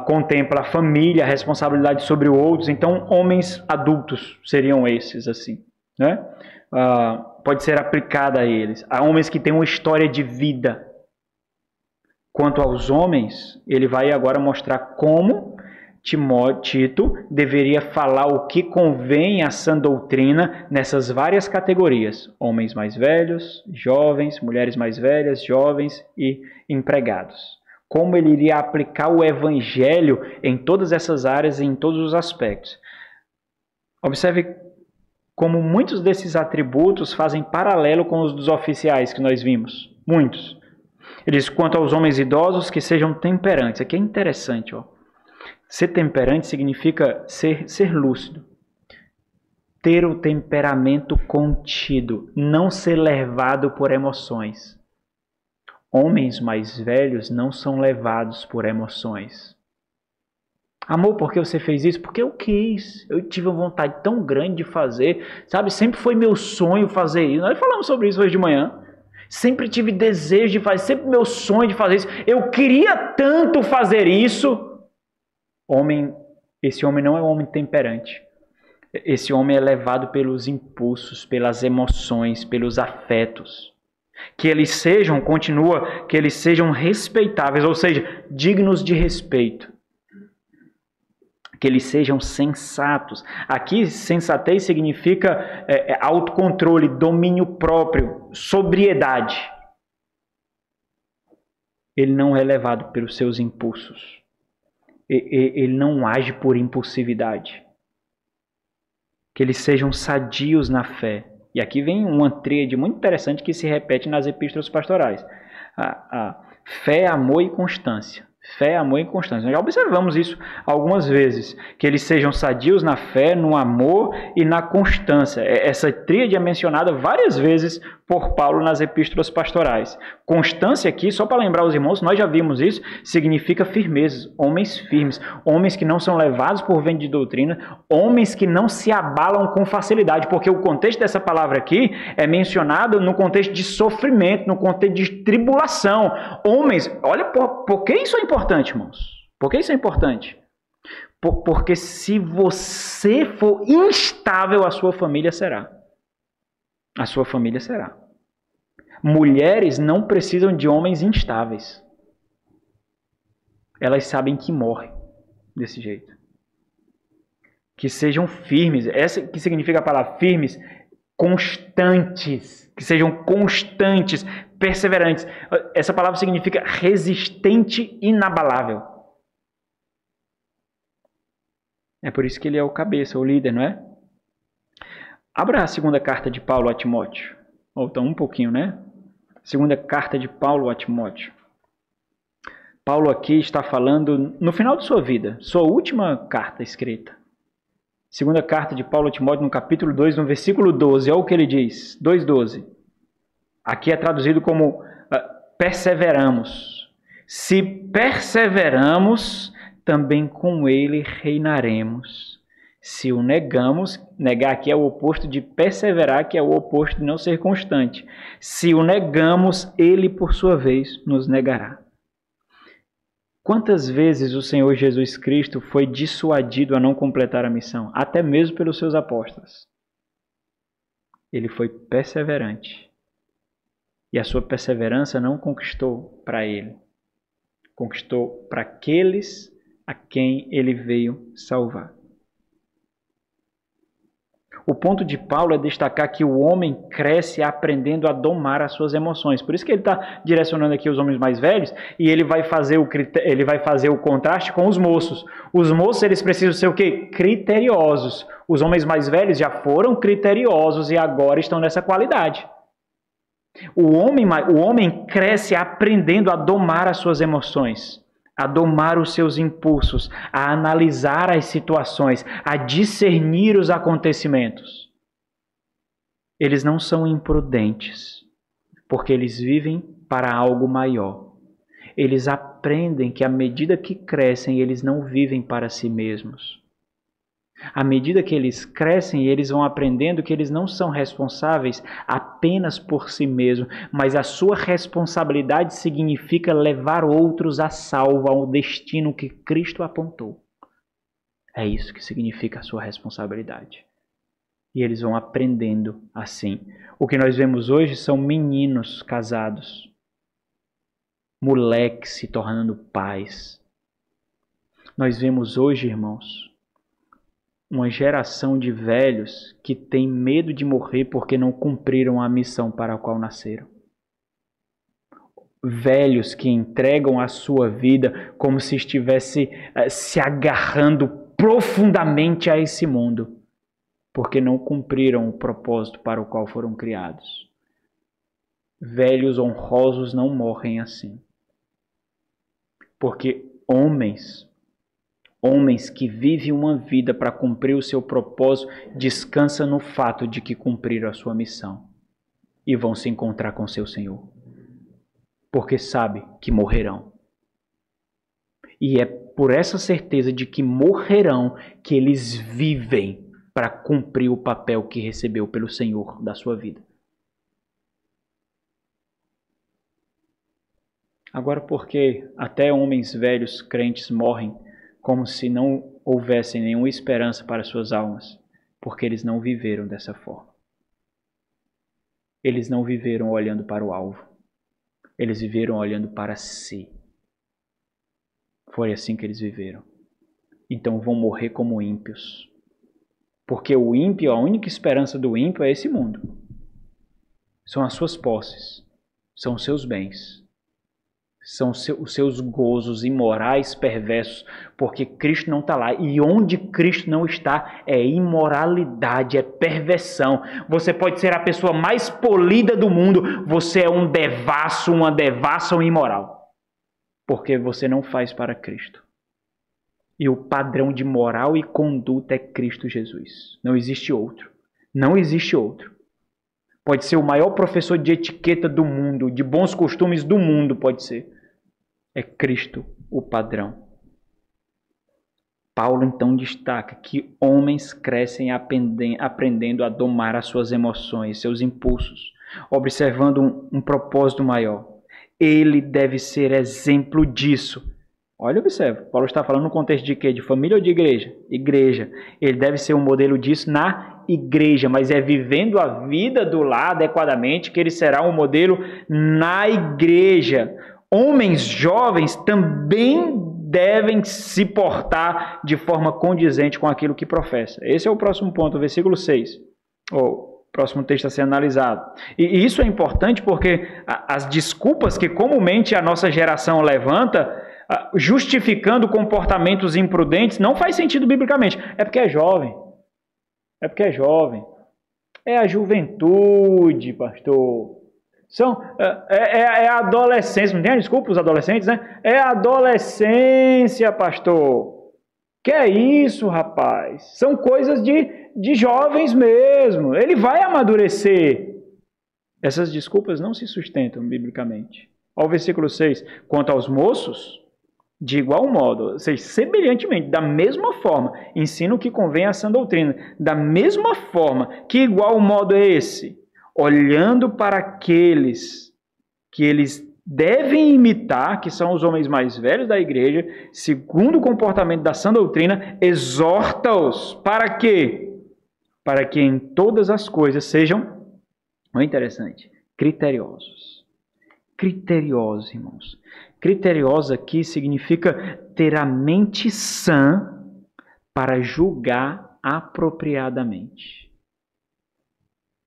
contempla a família, a responsabilidade sobre outros. Então, homens adultos seriam esses, assim, né? Pode ser aplicada a eles. A homens que têm uma história de vida. Quanto aos homens, ele vai agora mostrar como Tito deveria falar o que convém à sã doutrina nessas várias categorias. Homens mais velhos, jovens, mulheres mais velhas, jovens e empregados. Como ele iria aplicar o evangelho em todas essas áreas e em todos os aspectos. Observe como muitos desses atributos fazem paralelo com os dos oficiais que nós vimos. Muitos. Ele diz, quanto aos homens idosos, que sejam temperantes. Aqui é interessante, ó. Ser temperante significa ser lúcido. Ter o temperamento contido, não ser levado por emoções. Homens mais velhos não são levados por emoções. Amor, por que você fez isso? Porque eu quis. Eu tive uma vontade tão grande de fazer. Sabe, sempre foi meu sonho fazer isso. Nós falamos sobre isso hoje de manhã. Sempre tive desejo de fazer, sempre meu sonho de fazer isso. Eu queria tanto fazer isso. Esse homem não é um homem temperante. Esse homem é levado pelos impulsos, pelas emoções, pelos afetos. Que eles sejam, continua, que eles sejam respeitáveis, ou seja, dignos de respeito. Que eles sejam sensatos. Aqui, sensatez significa autocontrole, domínio próprio, sobriedade. Ele não é levado pelos seus impulsos. Ele não age por impulsividade. Que eles sejam sadios na fé. E aqui vem uma tríade muito interessante que se repete nas epístolas pastorais. A fé, amor e constância. Fé, amor e constância. Nós já observamos isso algumas vezes. Que eles sejam sadios na fé, no amor e na constância. Essa tríade é mencionada várias vezes por Paulo nas epístolas pastorais. Constância aqui, só para lembrar os irmãos, nós já vimos isso, significa firmeza. Homens firmes. Homens que não são levados por vento de doutrina. Homens que não se abalam com facilidade. Porque o contexto dessa palavra aqui é mencionado no contexto de sofrimento, no contexto de tribulação. Homens, olha, por que isso é importante, irmãos? Por que isso é importante? Porque se você for instável, a sua família será. A sua família será. Mulheres não precisam de homens instáveis. Elas sabem que morrem desse jeito. Que sejam firmes. Essa que significa a palavra firmes, constantes. Que sejam constantes, perseverantes. Essa palavra significa resistente, inabalável. É por isso que ele é o cabeça, o líder, não é? Abra a segunda carta de Paulo a Timóteo. Volta um pouquinho, né? Segunda carta de Paulo a Timóteo. Paulo aqui está falando no final de sua vida, sua última carta escrita. Segunda carta de Paulo a Timóteo, no capítulo 2, no versículo 12. Olha o que ele diz, 2,12. Aqui é traduzido como perseveramos. Se perseveramos, também com ele reinaremos. Se o negamos, negar aqui é o oposto de perseverar, que é o oposto de não ser constante. Se o negamos, ele, por sua vez, nos negará. Quantas vezes o Senhor Jesus Cristo foi dissuadido a não completar a missão, até mesmo pelos seus apóstolos? Ele foi perseverante. E a sua perseverança não conquistou para ele. Conquistou para aqueles a quem ele veio salvar. O ponto de Paulo é destacar que o homem cresce aprendendo a domar as suas emoções. Por isso que ele está direcionando aqui os homens mais velhos e ele vai fazer o contraste com os moços. Os moços, eles precisam ser o quê? Criteriosos. Os homens mais velhos já foram criteriosos e agora estão nessa qualidade. O homem cresce aprendendo a domar as suas emoções, a domar os seus impulsos, a analisar as situações, a discernir os acontecimentos. Eles não são imprudentes, porque eles vivem para algo maior. Eles aprendem que à medida que crescem, eles não vivem para si mesmos. À medida que eles crescem, eles vão aprendendo que eles não são responsáveis apenas por si mesmos, mas a sua responsabilidade significa levar outros a salvo, ao destino que Cristo apontou. É isso que significa a sua responsabilidade. E eles vão aprendendo assim. O que nós vemos hoje são meninos casados, moleques se tornando pais. Nós vemos hoje, irmãos, uma geração de velhos que tem medo de morrer porque não cumpriram a missão para a qual nasceram. Velhos que entregam a sua vida como se estivesse se agarrando profundamente a esse mundo, porque não cumpriram o propósito para o qual foram criados. velhos honrosos não morrem assim. Porque homens que vivem uma vida para cumprir o seu propósito, descansam no fato de que cumpriram a sua missão e vão se encontrar com seu Senhor. Porque sabe que morrerão. E é por essa certeza de que morrerão que eles vivem para cumprir o papel que recebeu pelo Senhor da sua vida. Agora, porque até homens velhos crentes morrem como se não houvesse nenhuma esperança para suas almas, porque eles não viveram dessa forma. Eles não viveram olhando para o alvo. Eles viveram olhando para si. Foi assim que eles viveram. Então vão morrer como ímpios. Porque o ímpio, a única esperança do ímpio é esse mundo. São as suas posses. São os seus bens. São os seus gozos imorais perversos. Porque Cristo não está lá. E onde Cristo não está é imoralidade, é perversão. Você pode ser a pessoa mais polida do mundo. Você é um devasso, uma devassa ou imoral. Porque você não faz para Cristo. E o padrão de moral e conduta é Cristo Jesus. Não existe outro. Não existe outro. Pode ser o maior professor de etiqueta do mundo, de bons costumes do mundo, pode ser. É Cristo o padrão. Paulo então destaca que homens crescem aprendendo a domar as suas emoções, seus impulsos, observando um propósito maior. Ele deve ser exemplo disso. Olha, observa. Paulo está falando no contexto de quê? De família ou de igreja? Igreja. Ele deve ser um modelo disso na igreja, mas é vivendo a vida do lar adequadamente que ele será um modelo na igreja. Homens jovens também devem se portar de forma condizente com aquilo que professa. Esse é o próximo ponto, versículo 6. Próximo texto a ser analisado. E isso é importante porque as desculpas que comumente a nossa geração levanta, justificando comportamentos imprudentes, não faz sentido biblicamente. É porque é jovem. É porque é jovem. É a juventude, pastor. É a adolescência. Não tem desculpa os adolescentes, né? É a adolescência, pastor. Que é isso, rapaz? São coisas de jovens mesmo. Ele vai amadurecer. Essas desculpas não se sustentam biblicamente. Ao versículo 6. Quanto aos moços, de igual modo, ou seja, semelhantemente, da mesma forma, ensina o que convém à sã doutrina. Da mesma forma, que igual modo é esse? Olhando para aqueles que eles devem imitar, que são os homens mais velhos da igreja, segundo o comportamento da sã doutrina, exorta-os. Para quê? Para que em todas as coisas sejam, muito interessante, criteriosos. Criteriosos, irmãos. Criteriosos aqui significa ter a mente sã para julgar apropriadamente.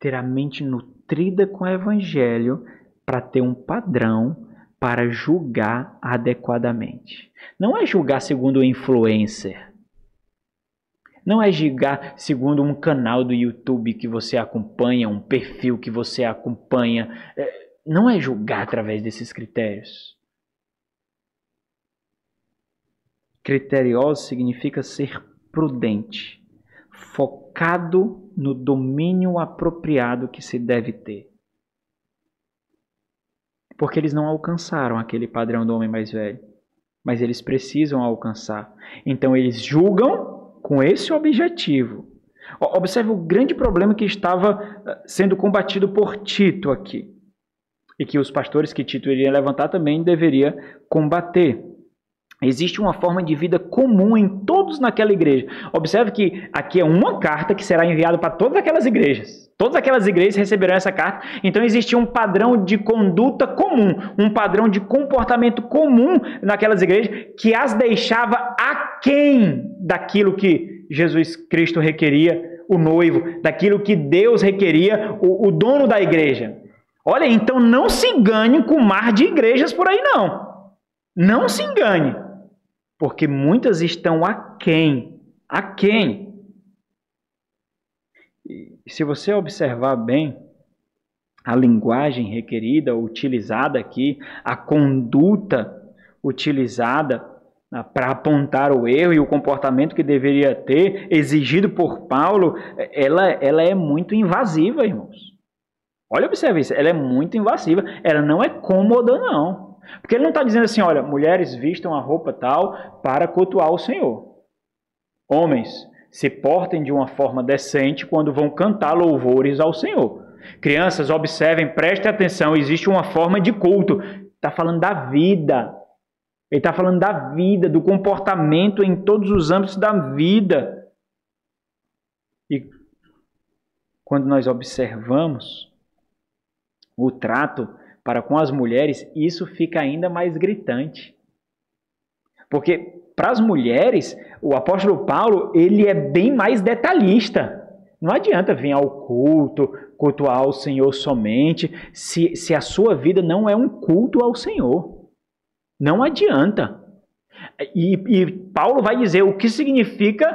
Ter a mente nutrida com o evangelho para ter um padrão para julgar adequadamente. Não é julgar segundo o influencer. Não é julgar segundo um canal do YouTube que você acompanha, um perfil que você acompanha. Não é julgar através desses critérios. Criterioso significa ser prudente, focado no domínio apropriado que se deve ter. Porque eles não alcançaram aquele padrão do homem mais velho, mas eles precisam alcançar. Então eles julgam com esse objetivo. Observe o grande problema que estava sendo combatido por Tito aqui. E que os pastores que Tito iria levantar também deveria combater. Existe uma forma de vida comum em todos naquela igreja. Observe que aqui é uma carta que será enviada para todas aquelas igrejas. Todas aquelas igrejas receberão essa carta. Então existia um padrão de conduta comum, um padrão de comportamento comum naquelas igrejas que as deixava aquém daquilo que Jesus Cristo requeria, o noivo, daquilo que Deus requeria, o dono da igreja. Olha, então não se engane com o mar de igrejas por aí, não. Não se engane. Porque muitas estão aquém. Aquém. E se você observar bem, a linguagem requerida, utilizada aqui, a conduta utilizada para apontar o erro e o comportamento que deveria ter, exigido por Paulo, ela é muito invasiva, irmãos. Olha, observe isso, ela é muito invasiva, ela não é cômoda, não. Porque ele não está dizendo assim, olha, mulheres vistam a roupa tal para cultuar o Senhor. Homens, se portem de uma forma decente quando vão cantar louvores ao Senhor. Crianças, observem, prestem atenção, existe uma forma de culto. Está falando da vida. Ele está falando da vida, do comportamento em todos os âmbitos da vida. E quando nós observamos o trato para com as mulheres, isso fica ainda mais gritante. Porque para as mulheres, o apóstolo Paulo, ele é bem mais detalhista. Não adianta vir ao culto, cultuar ao Senhor somente, se a sua vida não é um culto ao Senhor. Não adianta. E Paulo vai dizer o que significa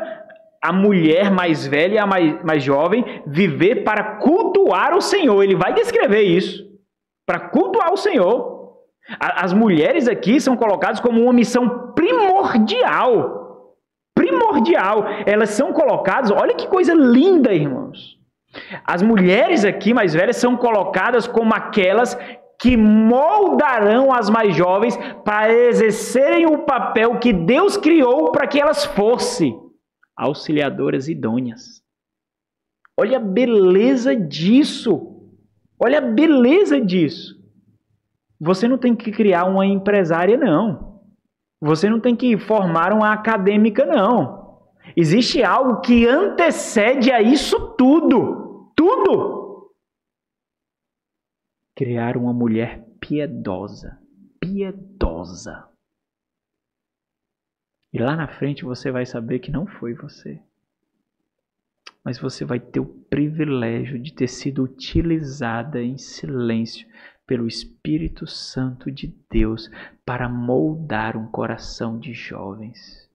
a mulher mais velha e a mais jovem viver para cultuar o Senhor. Ele vai descrever isso. Para cultuar o Senhor. As mulheres aqui são colocadas como uma missão primordial. Primordial. Elas são colocadas, olha que coisa linda, irmãos. As mulheres aqui mais velhas são colocadas como aquelas que moldarão as mais jovens para exercerem o papel que Deus criou para que elas fossem auxiliadoras idôneas. Olha a beleza disso. Olha a beleza disso. Você não tem que criar uma empresária, não. Você não tem que formar uma acadêmica, não. Existe algo que antecede a isso tudo. Tudo. Criar uma mulher piedosa. Piedosa. E lá na frente você vai saber que não foi você. Mas você vai ter o privilégio de ter sido utilizada em silêncio pelo Espírito Santo de Deus para moldar um coração de jovens.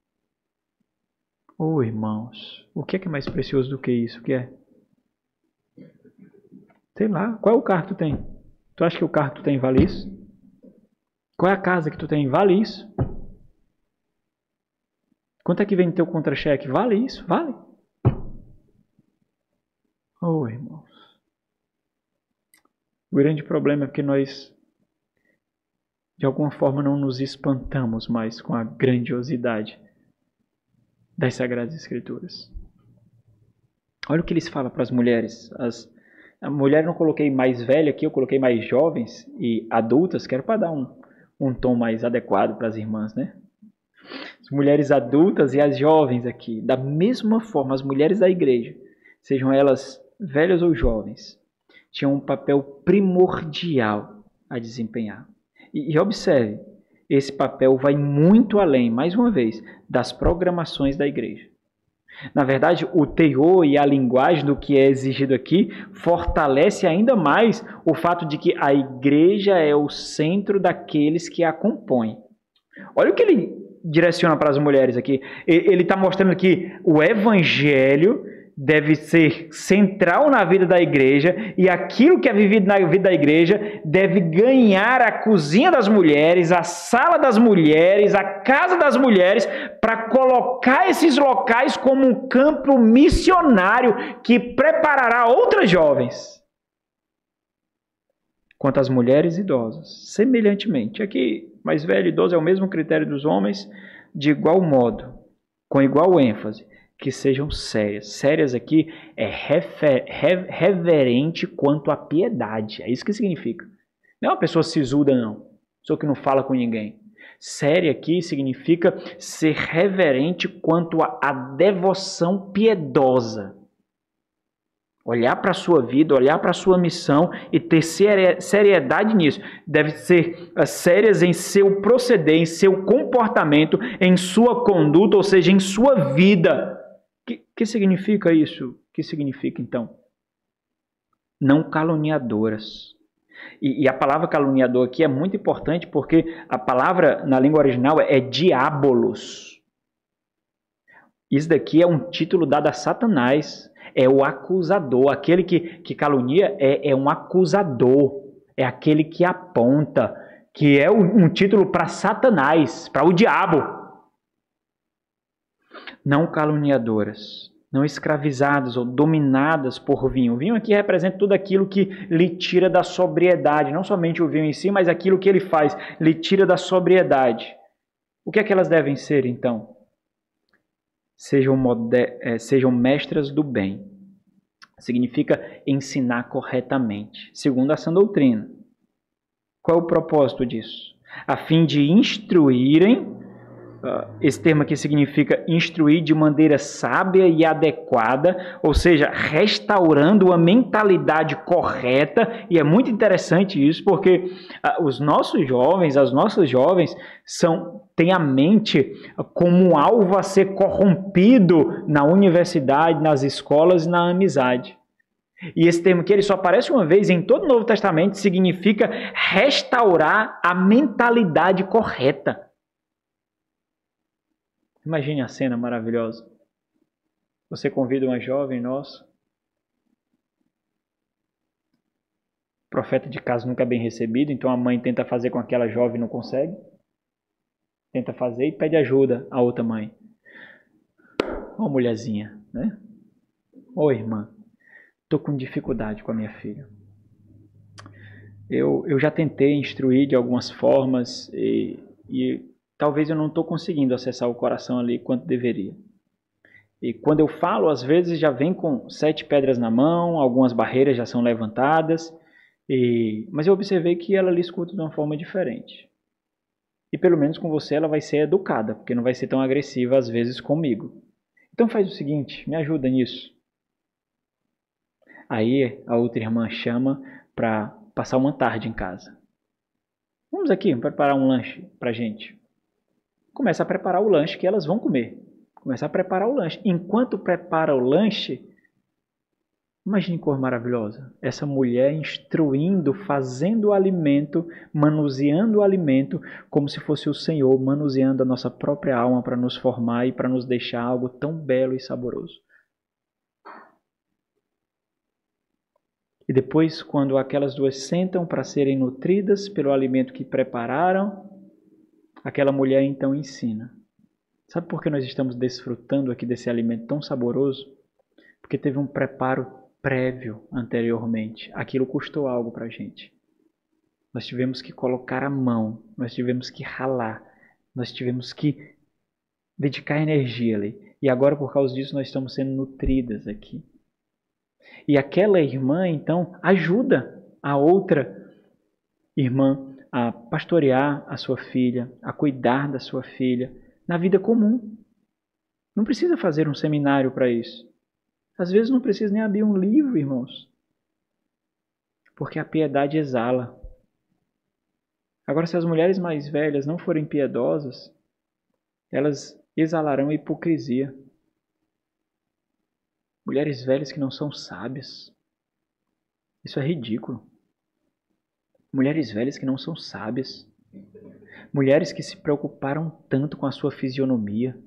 Oh, irmãos, o que é mais precioso do que isso? O que é? Sei lá, qual é o carro que tu tem? Tu acha que o carro que tu tem vale isso? Qual é a casa que tu tem? Vale isso? Quanto é que vem no teu contra-cheque? Vale isso? Vale? Oh, irmãos. O grande problema é que nós, de alguma forma, não nos espantamos mais com a grandiosidade das Sagradas Escrituras. Olha o que eles falam para as mulheres. A mulher não coloquei mais velha aqui, eu coloquei mais jovens e adultas, que era para dar um tom mais adequado para as irmãs, né? As mulheres adultas e as jovens aqui. Da mesma forma, as mulheres da igreja, sejam elas velhas ou jovens, tinham um papel primordial a desempenhar. E observe, esse papel vai muito além, mais uma vez, das programações da igreja. Na verdade, o teor e a linguagem do que é exigido aqui fortalece ainda mais o fato de que a igreja é o centro daqueles que a compõem. Olha o que ele direciona para as mulheres aqui. Ele está mostrando que o evangelho deve ser central na vida da igreja e aquilo que é vivido na vida da igreja deve ganhar a cozinha das mulheres, a sala das mulheres, a casa das mulheres, para colocar esses locais como um campo missionário que preparará outras jovens. Quanto às mulheres idosas, semelhantemente, aqui mais velho e idoso é o mesmo critério dos homens, de igual modo, com igual ênfase, que sejam sérias. Sérias aqui é reverente quanto à piedade. É isso que significa. Não é uma pessoa sisuda, não. Pessoa que não fala com ninguém. Séria aqui significa ser reverente quanto à devoção piedosa. Olhar para a sua vida, olhar para a sua missão e ter seriedade nisso. Deve ser sérias em seu proceder, em seu comportamento, em sua conduta, ou seja, em sua vida. Que significa isso? O que significa, então? Não caluniadoras. E a palavra caluniador aqui é muito importante porque a palavra na língua original é diabolos. Isso daqui é um título dado a Satanás. é o acusador. Aquele que calunia é um acusador. É aquele que aponta, que é um título para Satanás, para o diabo. Não caluniadoras, não escravizadas ou dominadas por vinho. O vinho aqui representa tudo aquilo que lhe tira da sobriedade, não somente o vinho em si, mas aquilo que ele faz, lhe tira da sobriedade. O que é que elas devem ser, então? Sejam mestras do bem. Significa ensinar corretamente, segundo a sã doutrina. Qual é o propósito disso? A fim de instruírem. Esse termo aqui significa instruir de maneira sábia e adequada, ou seja, restaurando a mentalidade correta. E é muito interessante isso, porque os nossos jovens, as nossas jovens, têm a mente como um alvo a ser corrompido na universidade, nas escolas e na amizade. E esse termo aqui ele só aparece uma vez em todo o Novo Testamento, significa restaurar a mentalidade correta. Imagine a cena maravilhosa. Você convida uma jovem nossa. Profeta de casa nunca é bem recebido, então a mãe tenta fazer com aquela jovem e não consegue. Tenta fazer e pede ajuda a outra mãe. Ô mulherzinha, né? Ô irmã, estou com dificuldade com a minha filha. Eu já tentei instruir de algumas formas e talvez eu não estou conseguindo acessar o coração ali quanto deveria. E quando eu falo, às vezes já vem com 7 pedras na mão, algumas barreiras já são levantadas, mas eu observei que ela lhe escuta de uma forma diferente. E pelo menos com você ela vai ser educada, porque não vai ser tão agressiva às vezes comigo. Então faz o seguinte, me ajuda nisso. Aí a outra irmã chama para passar uma tarde em casa. Vamos aqui preparar um lanche para a gente. Começa a preparar o lanche que elas vão comer. Começa a preparar o lanche. Enquanto prepara o lanche, imagine que coisa maravilhosa. Essa mulher instruindo, fazendo o alimento, manuseando o alimento, como se fosse o Senhor manuseando a nossa própria alma para nos formar e para nos deixar algo tão belo e saboroso. E depois, quando aquelas duas sentam para serem nutridas pelo alimento que prepararam, aquela mulher então ensina. Sabe por que nós estamos desfrutando aqui desse alimento tão saboroso? Porque teve um preparo prévio anteriormente. Aquilo custou algo para a gente. Nós tivemos que colocar a mão, nós tivemos que ralar, nós tivemos que dedicar energia ali. E agora, por causa disso, nós estamos sendo nutridas aqui. E aquela irmã, então, ajuda a outra irmã a pastorear a sua filha, a cuidar da sua filha, na vida comum. Não precisa fazer um seminário para isso. Às vezes não precisa nem abrir um livro, irmãos. Porque a piedade exala. Agora, se as mulheres mais velhas não forem piedosas, elas exalarão hipocrisia. Mulheres velhas que não são sábias. Isso é ridículo. Mulheres velhas que não são sábias. Mulheres que se preocuparam tanto com a sua fisionomia,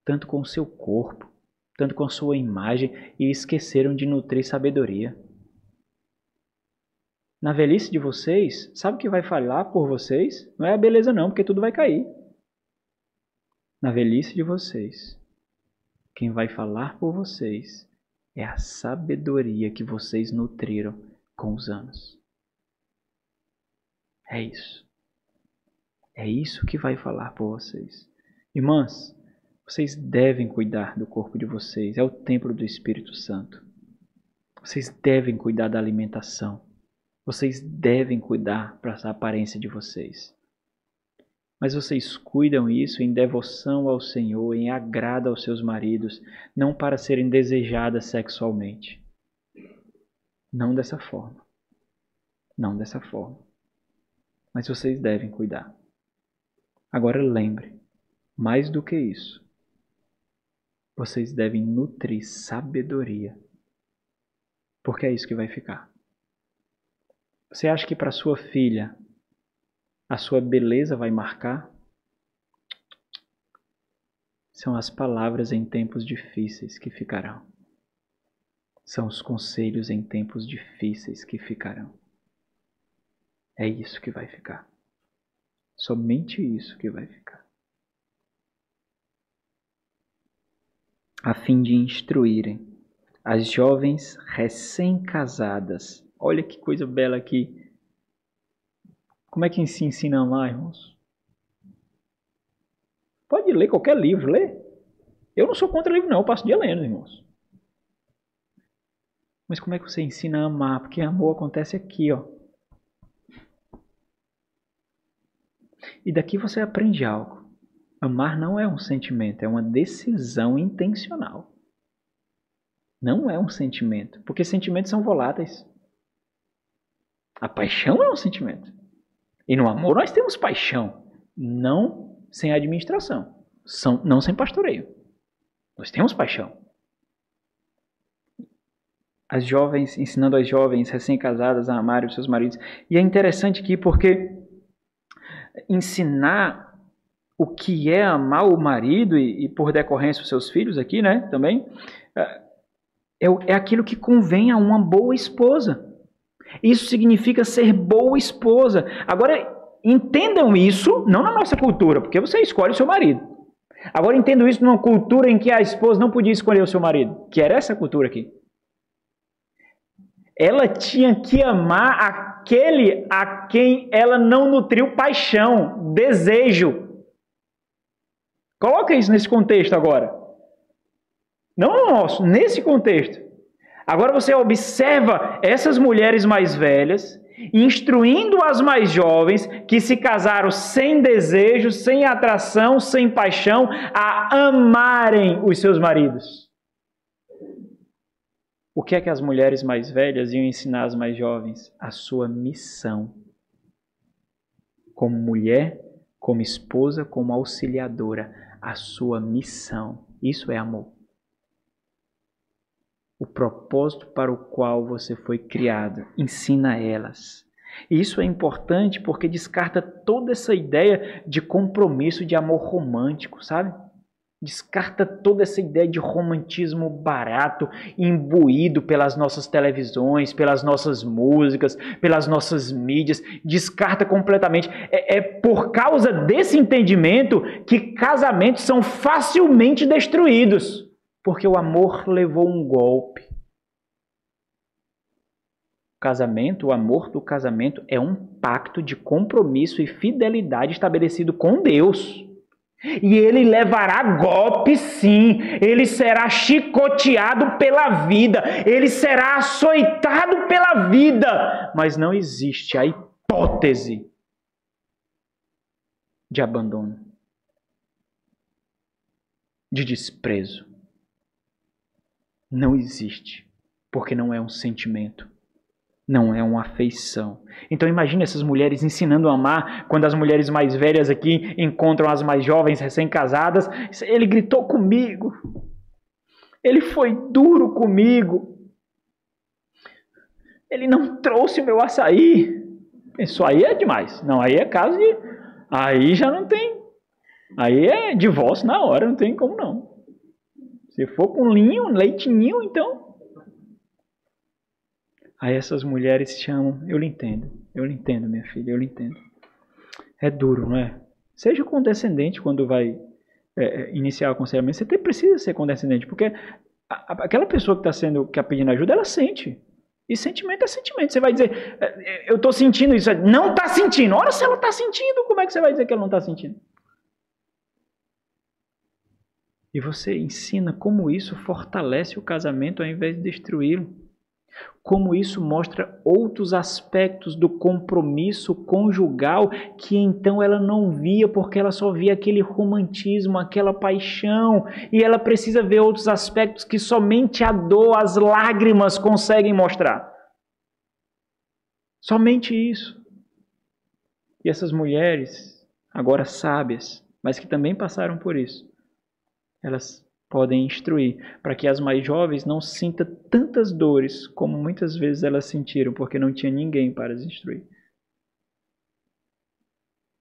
tanto com o seu corpo, tanto com a sua imagem e esqueceram de nutrir sabedoria. Na velhice de vocês, sabe o que vai falhar por vocês? Não é a beleza não, porque tudo vai cair. Na velhice de vocês, quem vai falar por vocês é a sabedoria que vocês nutriram com os anos. É isso. É isso que vai falar por vocês. Irmãs, vocês devem cuidar do corpo de vocês. É o templo do Espírito Santo. Vocês devem cuidar da alimentação. Vocês devem cuidar para a aparência de vocês. Mas vocês cuidam isso em devoção ao Senhor, em agrado aos seus maridos, não para serem desejadas sexualmente. Não dessa forma. Não dessa forma. Mas vocês devem cuidar. Agora lembre, mais do que isso, vocês devem nutrir sabedoria. Porque é isso que vai ficar. Você acha que para sua filha a sua beleza vai marcar? São as palavras em tempos difíceis que ficarão. são os conselhos em tempos difíceis que ficarão. É isso que vai ficar. Somente isso que vai ficar. A fim de instruírem as jovens recém-casadas. Olha que coisa bela aqui. Como é que se ensina a amar, irmãos? Pode ler qualquer livro, lê. Eu não sou contra livro, não. Eu passo o dia lendo, irmãos. Mas como é que você ensina a amar? Porque amor acontece aqui, ó. E daqui você aprende algo. Amar não é um sentimento, é uma decisão intencional. Não é um sentimento, porque sentimentos são voláteis. A paixão é um sentimento. E no amor nós temos paixão, não sem administração, não sem pastoreio. Nós temos paixão. As jovens, ensinando as jovens recém-casadas a amarem os seus maridos. E é interessante aqui porque ensinar o que é amar o marido e por decorrência os seus filhos aqui, né, também, é aquilo que convém a uma boa esposa. Isso significa ser boa esposa. Agora, entendam isso, não na nossa cultura, porque você escolhe o seu marido. Agora, entendam isso numa cultura em que a esposa não podia escolher o seu marido, que era essa cultura aqui. Ela tinha que amar aquele a quem ela não nutriu paixão, desejo. Coloca isso nesse contexto agora. Não no nosso, nesse contexto. Agora você observa essas mulheres mais velhas instruindo as mais jovens que se casaram sem desejo, sem atração, sem paixão, a amarem os seus maridos. O que é que as mulheres mais velhas iam ensinar às mais jovens? A sua missão. Como mulher, como esposa, como auxiliadora. A sua missão. Isso é amor. O propósito para o qual você foi criado. Ensina elas. E isso é importante porque descarta toda essa ideia de compromisso, de amor romântico, sabe? Descarta toda essa ideia de romantismo barato, imbuído pelas nossas televisões, pelas nossas músicas, pelas nossas mídias. Descarta completamente. É por causa desse entendimento que casamentos são facilmente destruídos. Porque o amor levou um golpe. O amor do casamento é um pacto de compromisso e fidelidade estabelecido com Deus. E ele levará golpe, sim. Ele será chicoteado pela vida. Ele será açoitado pela vida. Mas não existe a hipótese de abandono, de desprezo. Não existe, porque não é um sentimento. Não é uma afeição. Então imagine essas mulheres ensinando a amar, quando as mulheres mais velhas aqui encontram as mais jovens recém-casadas. Ele gritou comigo. Ele foi duro comigo. Ele não trouxe o meu açaí. Isso aí é demais. Não, aí é caso de... Aí já não tem. Aí é divórcio na hora, não tem como não. Se for com linho, leitinho, então... Aí essas mulheres chamam, eu lhe entendo, minha filha, eu lhe entendo. É duro, não é? Seja condescendente quando vai iniciar o aconselhamento. Você precisa ser condescendente, porque aquela pessoa que está pedindo ajuda, ela sente. E sentimento é sentimento. Você vai dizer, eu estou sentindo isso. Não está sentindo. Ora, se ela está sentindo, como é que você vai dizer que ela não está sentindo? E você ensina como isso fortalece o casamento ao invés de destruí-lo. Como isso mostra outros aspectos do compromisso conjugal que então ela não via porque ela só via aquele romantismo, aquela paixão. E ela precisa ver outros aspectos que somente a dor, as lágrimas conseguem mostrar. Somente isso. E essas mulheres, agora sábias, mas que também passaram por isso, elas podem instruir, para que as mais jovens não sintam tantas dores como muitas vezes elas sentiram, porque não tinha ninguém para as instruir.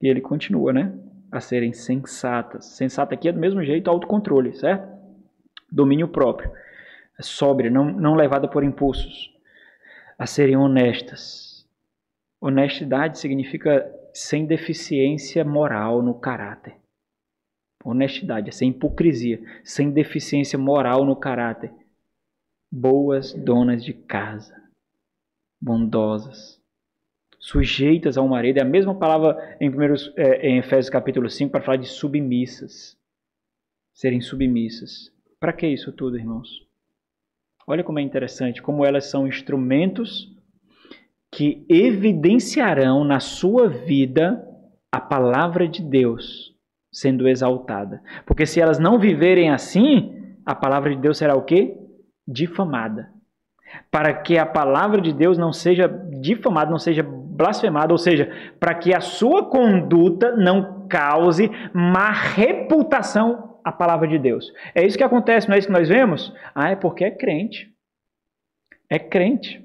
E ele continua, né? A serem sensatas. Sensata aqui é do mesmo jeito autocontrole, certo? Domínio próprio. sóbria, não levada por impulsos, a serem honestas. Honestidade significa sem deficiência moral no caráter. Honestidade é sem hipocrisia, sem deficiência moral no caráter. Boas donas de casa, bondosas, sujeitas ao marido. É a mesma palavra em Efésios capítulo 5 para falar de submissas. Serem submissas. Para que isso tudo, irmãos? Olha como é interessante, como elas são instrumentos que evidenciarão na sua vida a palavra de Deus sendo exaltada. Porque se elas não viverem assim, a palavra de Deus será o quê? Difamada. Para que a palavra de Deus não seja difamada, não seja blasfemada, ou seja, para que a sua conduta não cause má reputação à palavra de Deus. É isso que acontece, não é isso que nós vemos? É porque é crente. É crente.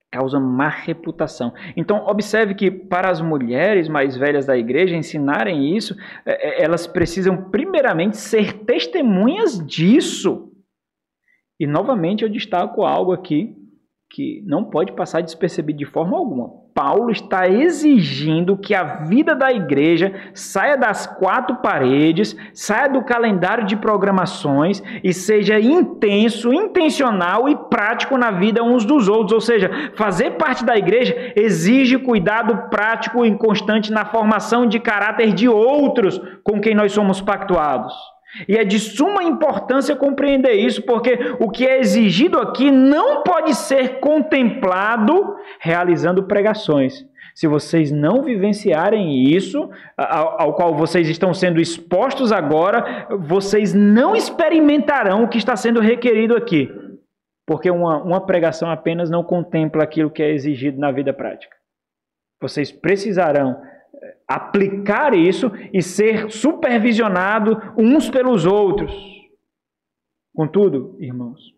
Causa má reputação. Então, observe que para as mulheres mais velhas da igreja ensinarem isso, elas precisam primeiramente ser testemunhas disso. E novamente eu destaco algo aqui que não pode passar despercebido de forma alguma. Paulo está exigindo que a vida da igreja saia das quatro paredes, saia do calendário de programações e seja intenso, intencional e prático na vida uns dos outros. Ou seja, fazer parte da igreja exige cuidado prático e constante na formação de caráter de outros com quem nós somos pactuados. E é de suma importância compreender isso, porque o que é exigido aqui não pode ser contemplado realizando pregações. Se vocês não vivenciarem isso, ao qual vocês estão sendo expostos agora, vocês não experimentarão o que está sendo requerido aqui. Porque uma pregação apenas não contempla aquilo que é exigido na vida prática. Vocês precisarão aplicar isso e ser supervisionado uns pelos outros. Contudo, irmãos,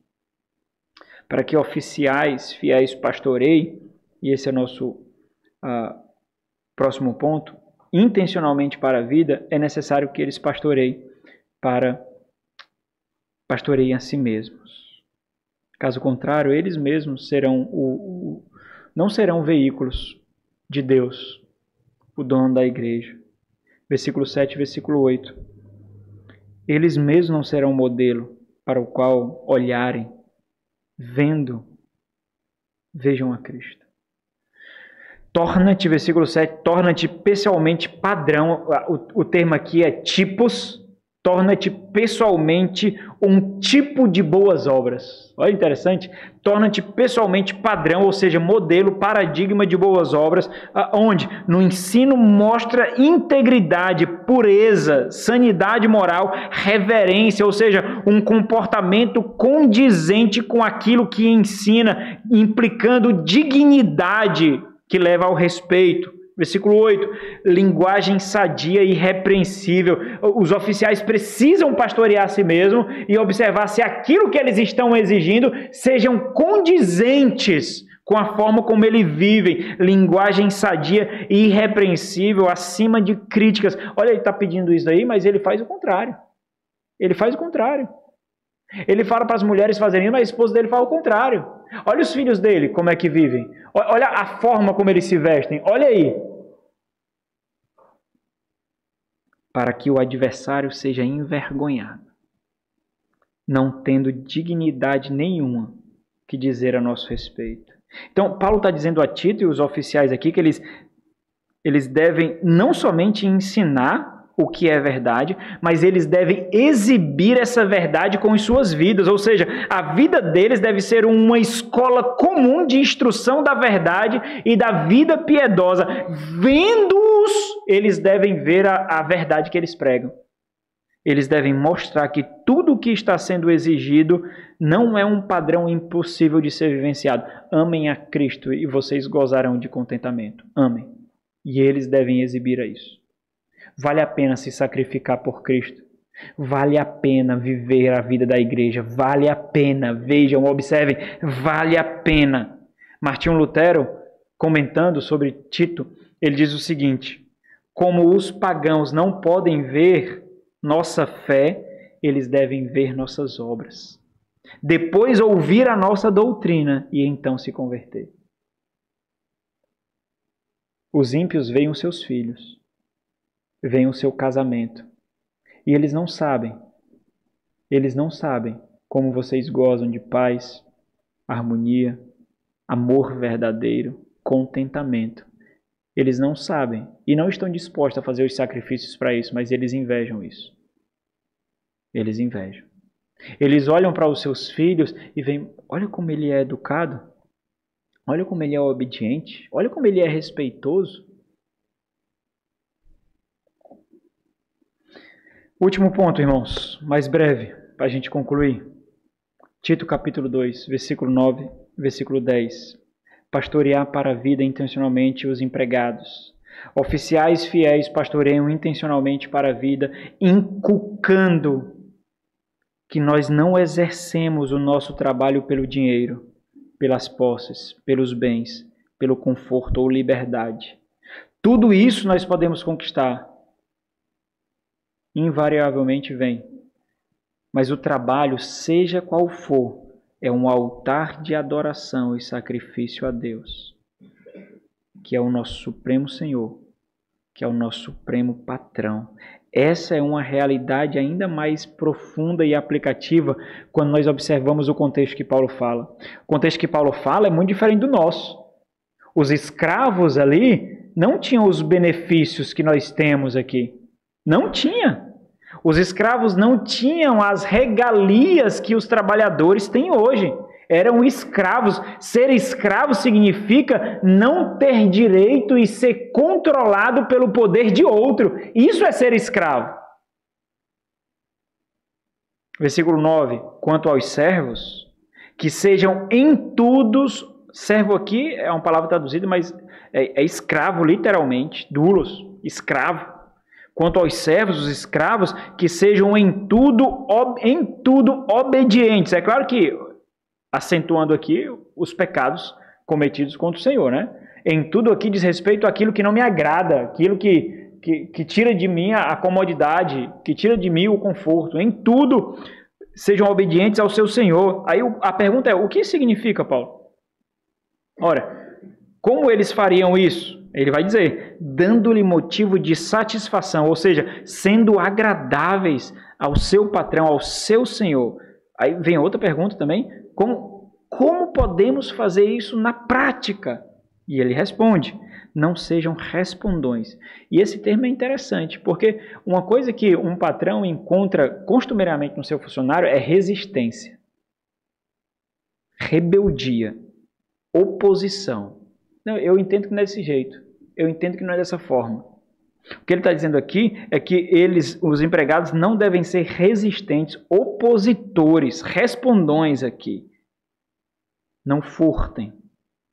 para que oficiais fiéis pastoreiem, e esse é o nosso próximo ponto, intencionalmente para a vida, é necessário que eles pastoreiem a si mesmos. Caso contrário, eles mesmos não serão veículos de Deus, o dono da igreja. Versículo 7, versículo 8. Eles mesmos não serão modelo para o qual olharem, vejam a Cristo. Torna-te, versículo 7, torna-te pessoalmente padrão. O termo aqui é tipos. Torna-te pessoalmente um tipo de boas obras. Olha, interessante. Torna-te pessoalmente padrão, ou seja, modelo, paradigma de boas obras, onde no ensino mostra integridade, pureza, sanidade moral, reverência, ou seja, um comportamento condizente com aquilo que ensina, implicando dignidade que leva ao respeito. Versículo 8, linguagem sadia e irrepreensível. Os oficiais precisam pastorear a si mesmos e observar se aquilo que eles estão exigindo sejam condizentes com a forma como eles vivem. Linguagem sadia e irrepreensível, acima de críticas. Olha, ele está pedindo isso aí, mas ele faz o contrário. Ele faz o contrário. Ele fala para as mulheres fazerem isso, mas a esposa dele fala o contrário. Olha os filhos dele, como é que vivem. Olha a forma como eles se vestem. Olha aí. Para que o adversário seja envergonhado, não tendo dignidade nenhuma que dizer a nosso respeito. Então, Paulo está dizendo a Tito e os oficiais aqui que eles devem não somente ensinar o que é verdade, mas eles devem exibir essa verdade com as suas vidas, ou seja, a vida deles deve ser uma escola comum de instrução da verdade e da vida piedosa. Vendo-os, eles devem ver a verdade que eles pregam. Eles devem mostrar que tudo o que está sendo exigido não é um padrão impossível de ser vivenciado. Amem a Cristo e vocês gozarão de contentamento. Amem. E eles devem exibir isso. Vale a pena se sacrificar por Cristo. Vale a pena viver a vida da igreja. Vale a pena. Vejam, observem. Vale a pena. Martinho Lutero, comentando sobre Tito, ele diz o seguinte: como os pagãos não podem ver nossa fé, eles devem ver nossas obras. depois ouvir a nossa doutrina e então se converter. Os ímpios veem os seus filhos, veem o seu casamento, e eles não sabem como vocês gozam de paz, harmonia, amor verdadeiro, contentamento. Eles não sabem e não estão dispostos a fazer os sacrifícios para isso, mas eles invejam isso. Eles invejam. Eles olham para os seus filhos e veem, olha como ele é educado, olha como ele é obediente, olha como ele é respeitoso. Último ponto, irmãos, mais breve, para a gente concluir. Tito capítulo 2, versículo 9, versículo 10. Pastorear para a vida intencionalmente os empregados. Oficiais fiéis pastoreiam intencionalmente para a vida, inculcando que nós não exercemos o nosso trabalho pelo dinheiro, pelas posses, pelos bens, pelo conforto ou liberdade. Tudo isso nós podemos conquistar. Invariavelmente vem. Mas o trabalho, seja qual for, é um altar de adoração e sacrifício a Deus, que é o nosso Supremo Senhor, que é o nosso Supremo Patrão. Essa é uma realidade ainda mais profunda e aplicativa quando nós observamos o contexto que Paulo fala. O contexto que Paulo fala é muito diferente do nosso. Os escravos ali não tinham os benefícios que nós temos aqui. Não tinha. Os escravos não tinham as regalias que os trabalhadores têm hoje. Eram escravos. Ser escravo significa não ter direito e ser controlado pelo poder de outro. Isso é ser escravo. Versículo 9. Quanto aos servos, que sejam em tudo... Servo aqui é uma palavra traduzida, mas é escravo literalmente. Doulos, escravo. Quanto aos servos, os escravos, que sejam em tudo obedientes. É claro que, acentuando aqui os pecados cometidos contra o Senhor, né? Em tudo aqui diz respeito àquilo que não me agrada, aquilo que tira de mim a comodidade, que tira de mim o conforto. Em tudo sejam obedientes ao seu Senhor. Aí a pergunta é, o que significa, Paulo? Ora, como eles fariam isso? Ele vai dizer, dando-lhe motivo de satisfação, ou seja, sendo agradáveis ao seu patrão, ao seu senhor. Aí vem outra pergunta também, como podemos fazer isso na prática? E ele responde, não sejam respondões. E esse termo é interessante, porque uma coisa que um patrão encontra costumeiramente no seu funcionário é resistência, rebeldia, oposição. Não, eu entendo que não é desse jeito. Eu entendo que não é dessa forma. O que ele está dizendo aqui é que os empregados, não devem ser resistentes, opositores, respondões aqui. Não furtem.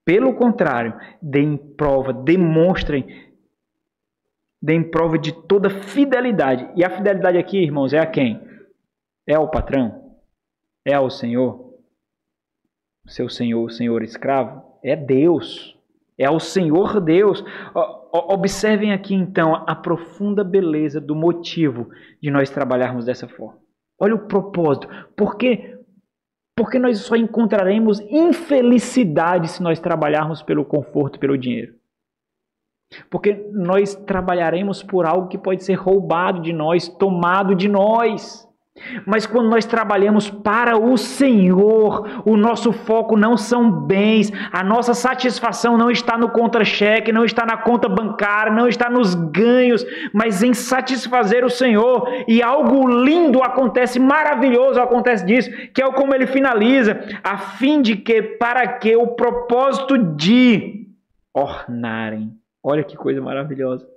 Pelo contrário, deem prova, demonstrem prova de toda fidelidade. E a fidelidade aqui, irmãos, é a quem? É ao patrão? É ao Senhor? Seu Senhor, o Senhor escravo? É Deus. É ao Senhor Deus. Observem aqui então a profunda beleza do motivo de nós trabalharmos dessa forma. Olha o propósito. Porque nós só encontraremos infelicidade se nós trabalharmos pelo conforto, pelo dinheiro. Porque nós trabalharemos por algo que pode ser roubado de nós, tomado de nós. Mas quando nós trabalhamos para o Senhor, o nosso foco não são bens, a nossa satisfação não está no contra-cheque, não está na conta bancária, não está nos ganhos, mas em satisfazer o Senhor. E algo lindo acontece, maravilhoso acontece disso, que é como ele finaliza, a fim de que, para que o propósito de ornarem. Olha que coisa maravilhosa.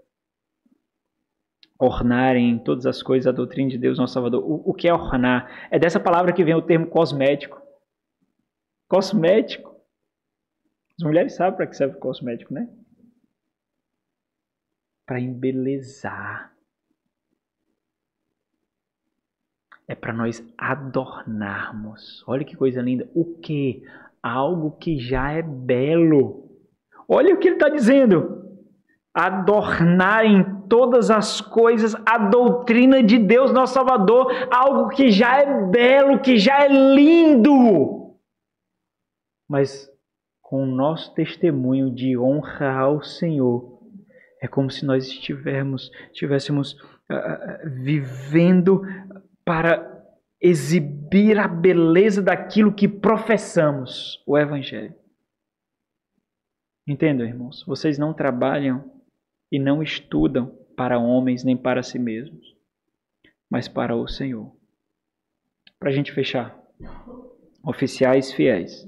Ornarem em todas as coisas a doutrina de Deus, nosso Salvador. O que é ornar? É dessa palavra que vem o termo cosmético. Cosmético. As mulheres sabem para que serve o cosmético, né? Para embelezar. É para nós adornarmos. Olha que coisa linda. O quê? Algo que já é belo. Olha o que ele está dizendo. adornar em todas as coisas a doutrina de Deus, nosso Salvador, algo que já é belo, que já é lindo, mas com o nosso testemunho de honra ao Senhor, é como se nós estivéssemos vivendo para exibir a beleza daquilo que professamos, o Evangelho. Entendam, irmãos, vocês não trabalham e não estudam para homens nem para si mesmos, mas para o Senhor. Para a gente fechar, oficiais fiéis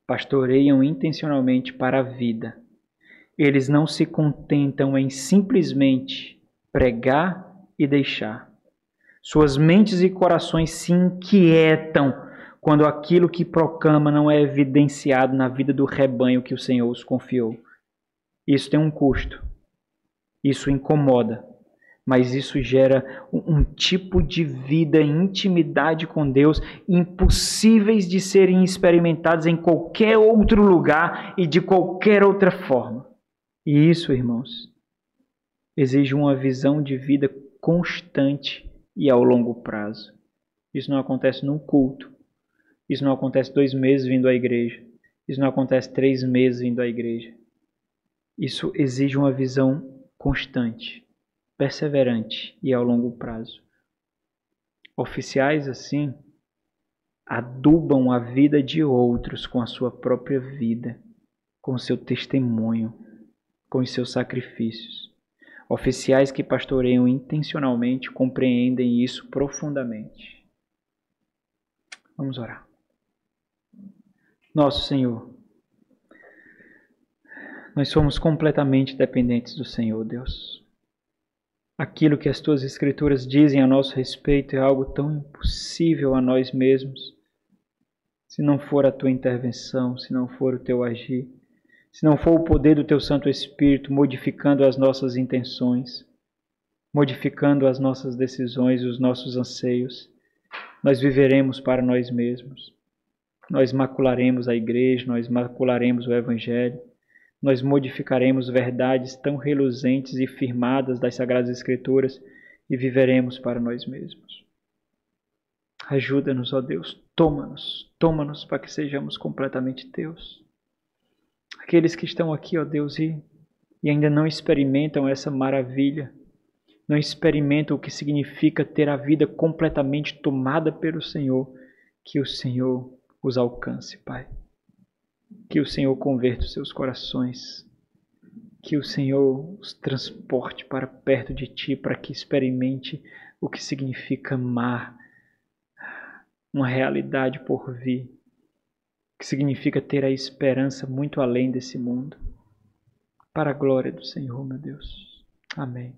pastoreiam intencionalmente para a vida. Eles não se contentam em simplesmente pregar e deixar. Suas mentes e corações se inquietam quando aquilo que proclama não é evidenciado na vida do rebanho que o Senhor os confiou. Isso tem um custo. Isso incomoda. Mas isso gera um tipo de vida e intimidade com Deus impossíveis de serem experimentados em qualquer outro lugar e de qualquer outra forma. E isso, irmãos, exige uma visão de vida constante e ao longo prazo. Isso não acontece num culto. Isso não acontece 2 meses vindo à igreja. Isso não acontece 3 meses vindo à igreja. Isso exige uma visão constante, perseverante e ao longo prazo. Oficiais assim adubam a vida de outros com a sua própria vida, com o seu testemunho, com os seus sacrifícios. Oficiais que pastoreiam intencionalmente compreendem isso profundamente. Vamos orar. Nosso Senhor, nós somos completamente dependentes do Senhor, Deus. Aquilo que as Tuas Escrituras dizem a nosso respeito é algo tão impossível a nós mesmos. Se não for a Tua intervenção, se não for o Teu agir, se não for o poder do Teu Santo Espírito modificando as nossas intenções, modificando as nossas decisões, os nossos anseios, nós viveremos para nós mesmos. Nós macularemos a igreja, nós macularemos o Evangelho, nós modificaremos verdades tão reluzentes e firmadas das Sagradas Escrituras e viveremos para nós mesmos. Ajuda-nos, ó Deus, toma-nos para que sejamos completamente Teus. Aqueles que estão aqui, ó Deus, e ainda não experimentam essa maravilha, não experimentam o que significa ter a vida completamente tomada pelo Senhor, que o Senhor os alcance, Pai. Que o Senhor converta os seus corações. Que o Senhor os transporte para perto de Ti, para que experimente o que significa amar, uma realidade por vir, o que significa ter a esperança muito além desse mundo. Para a glória do Senhor, meu Deus. Amém.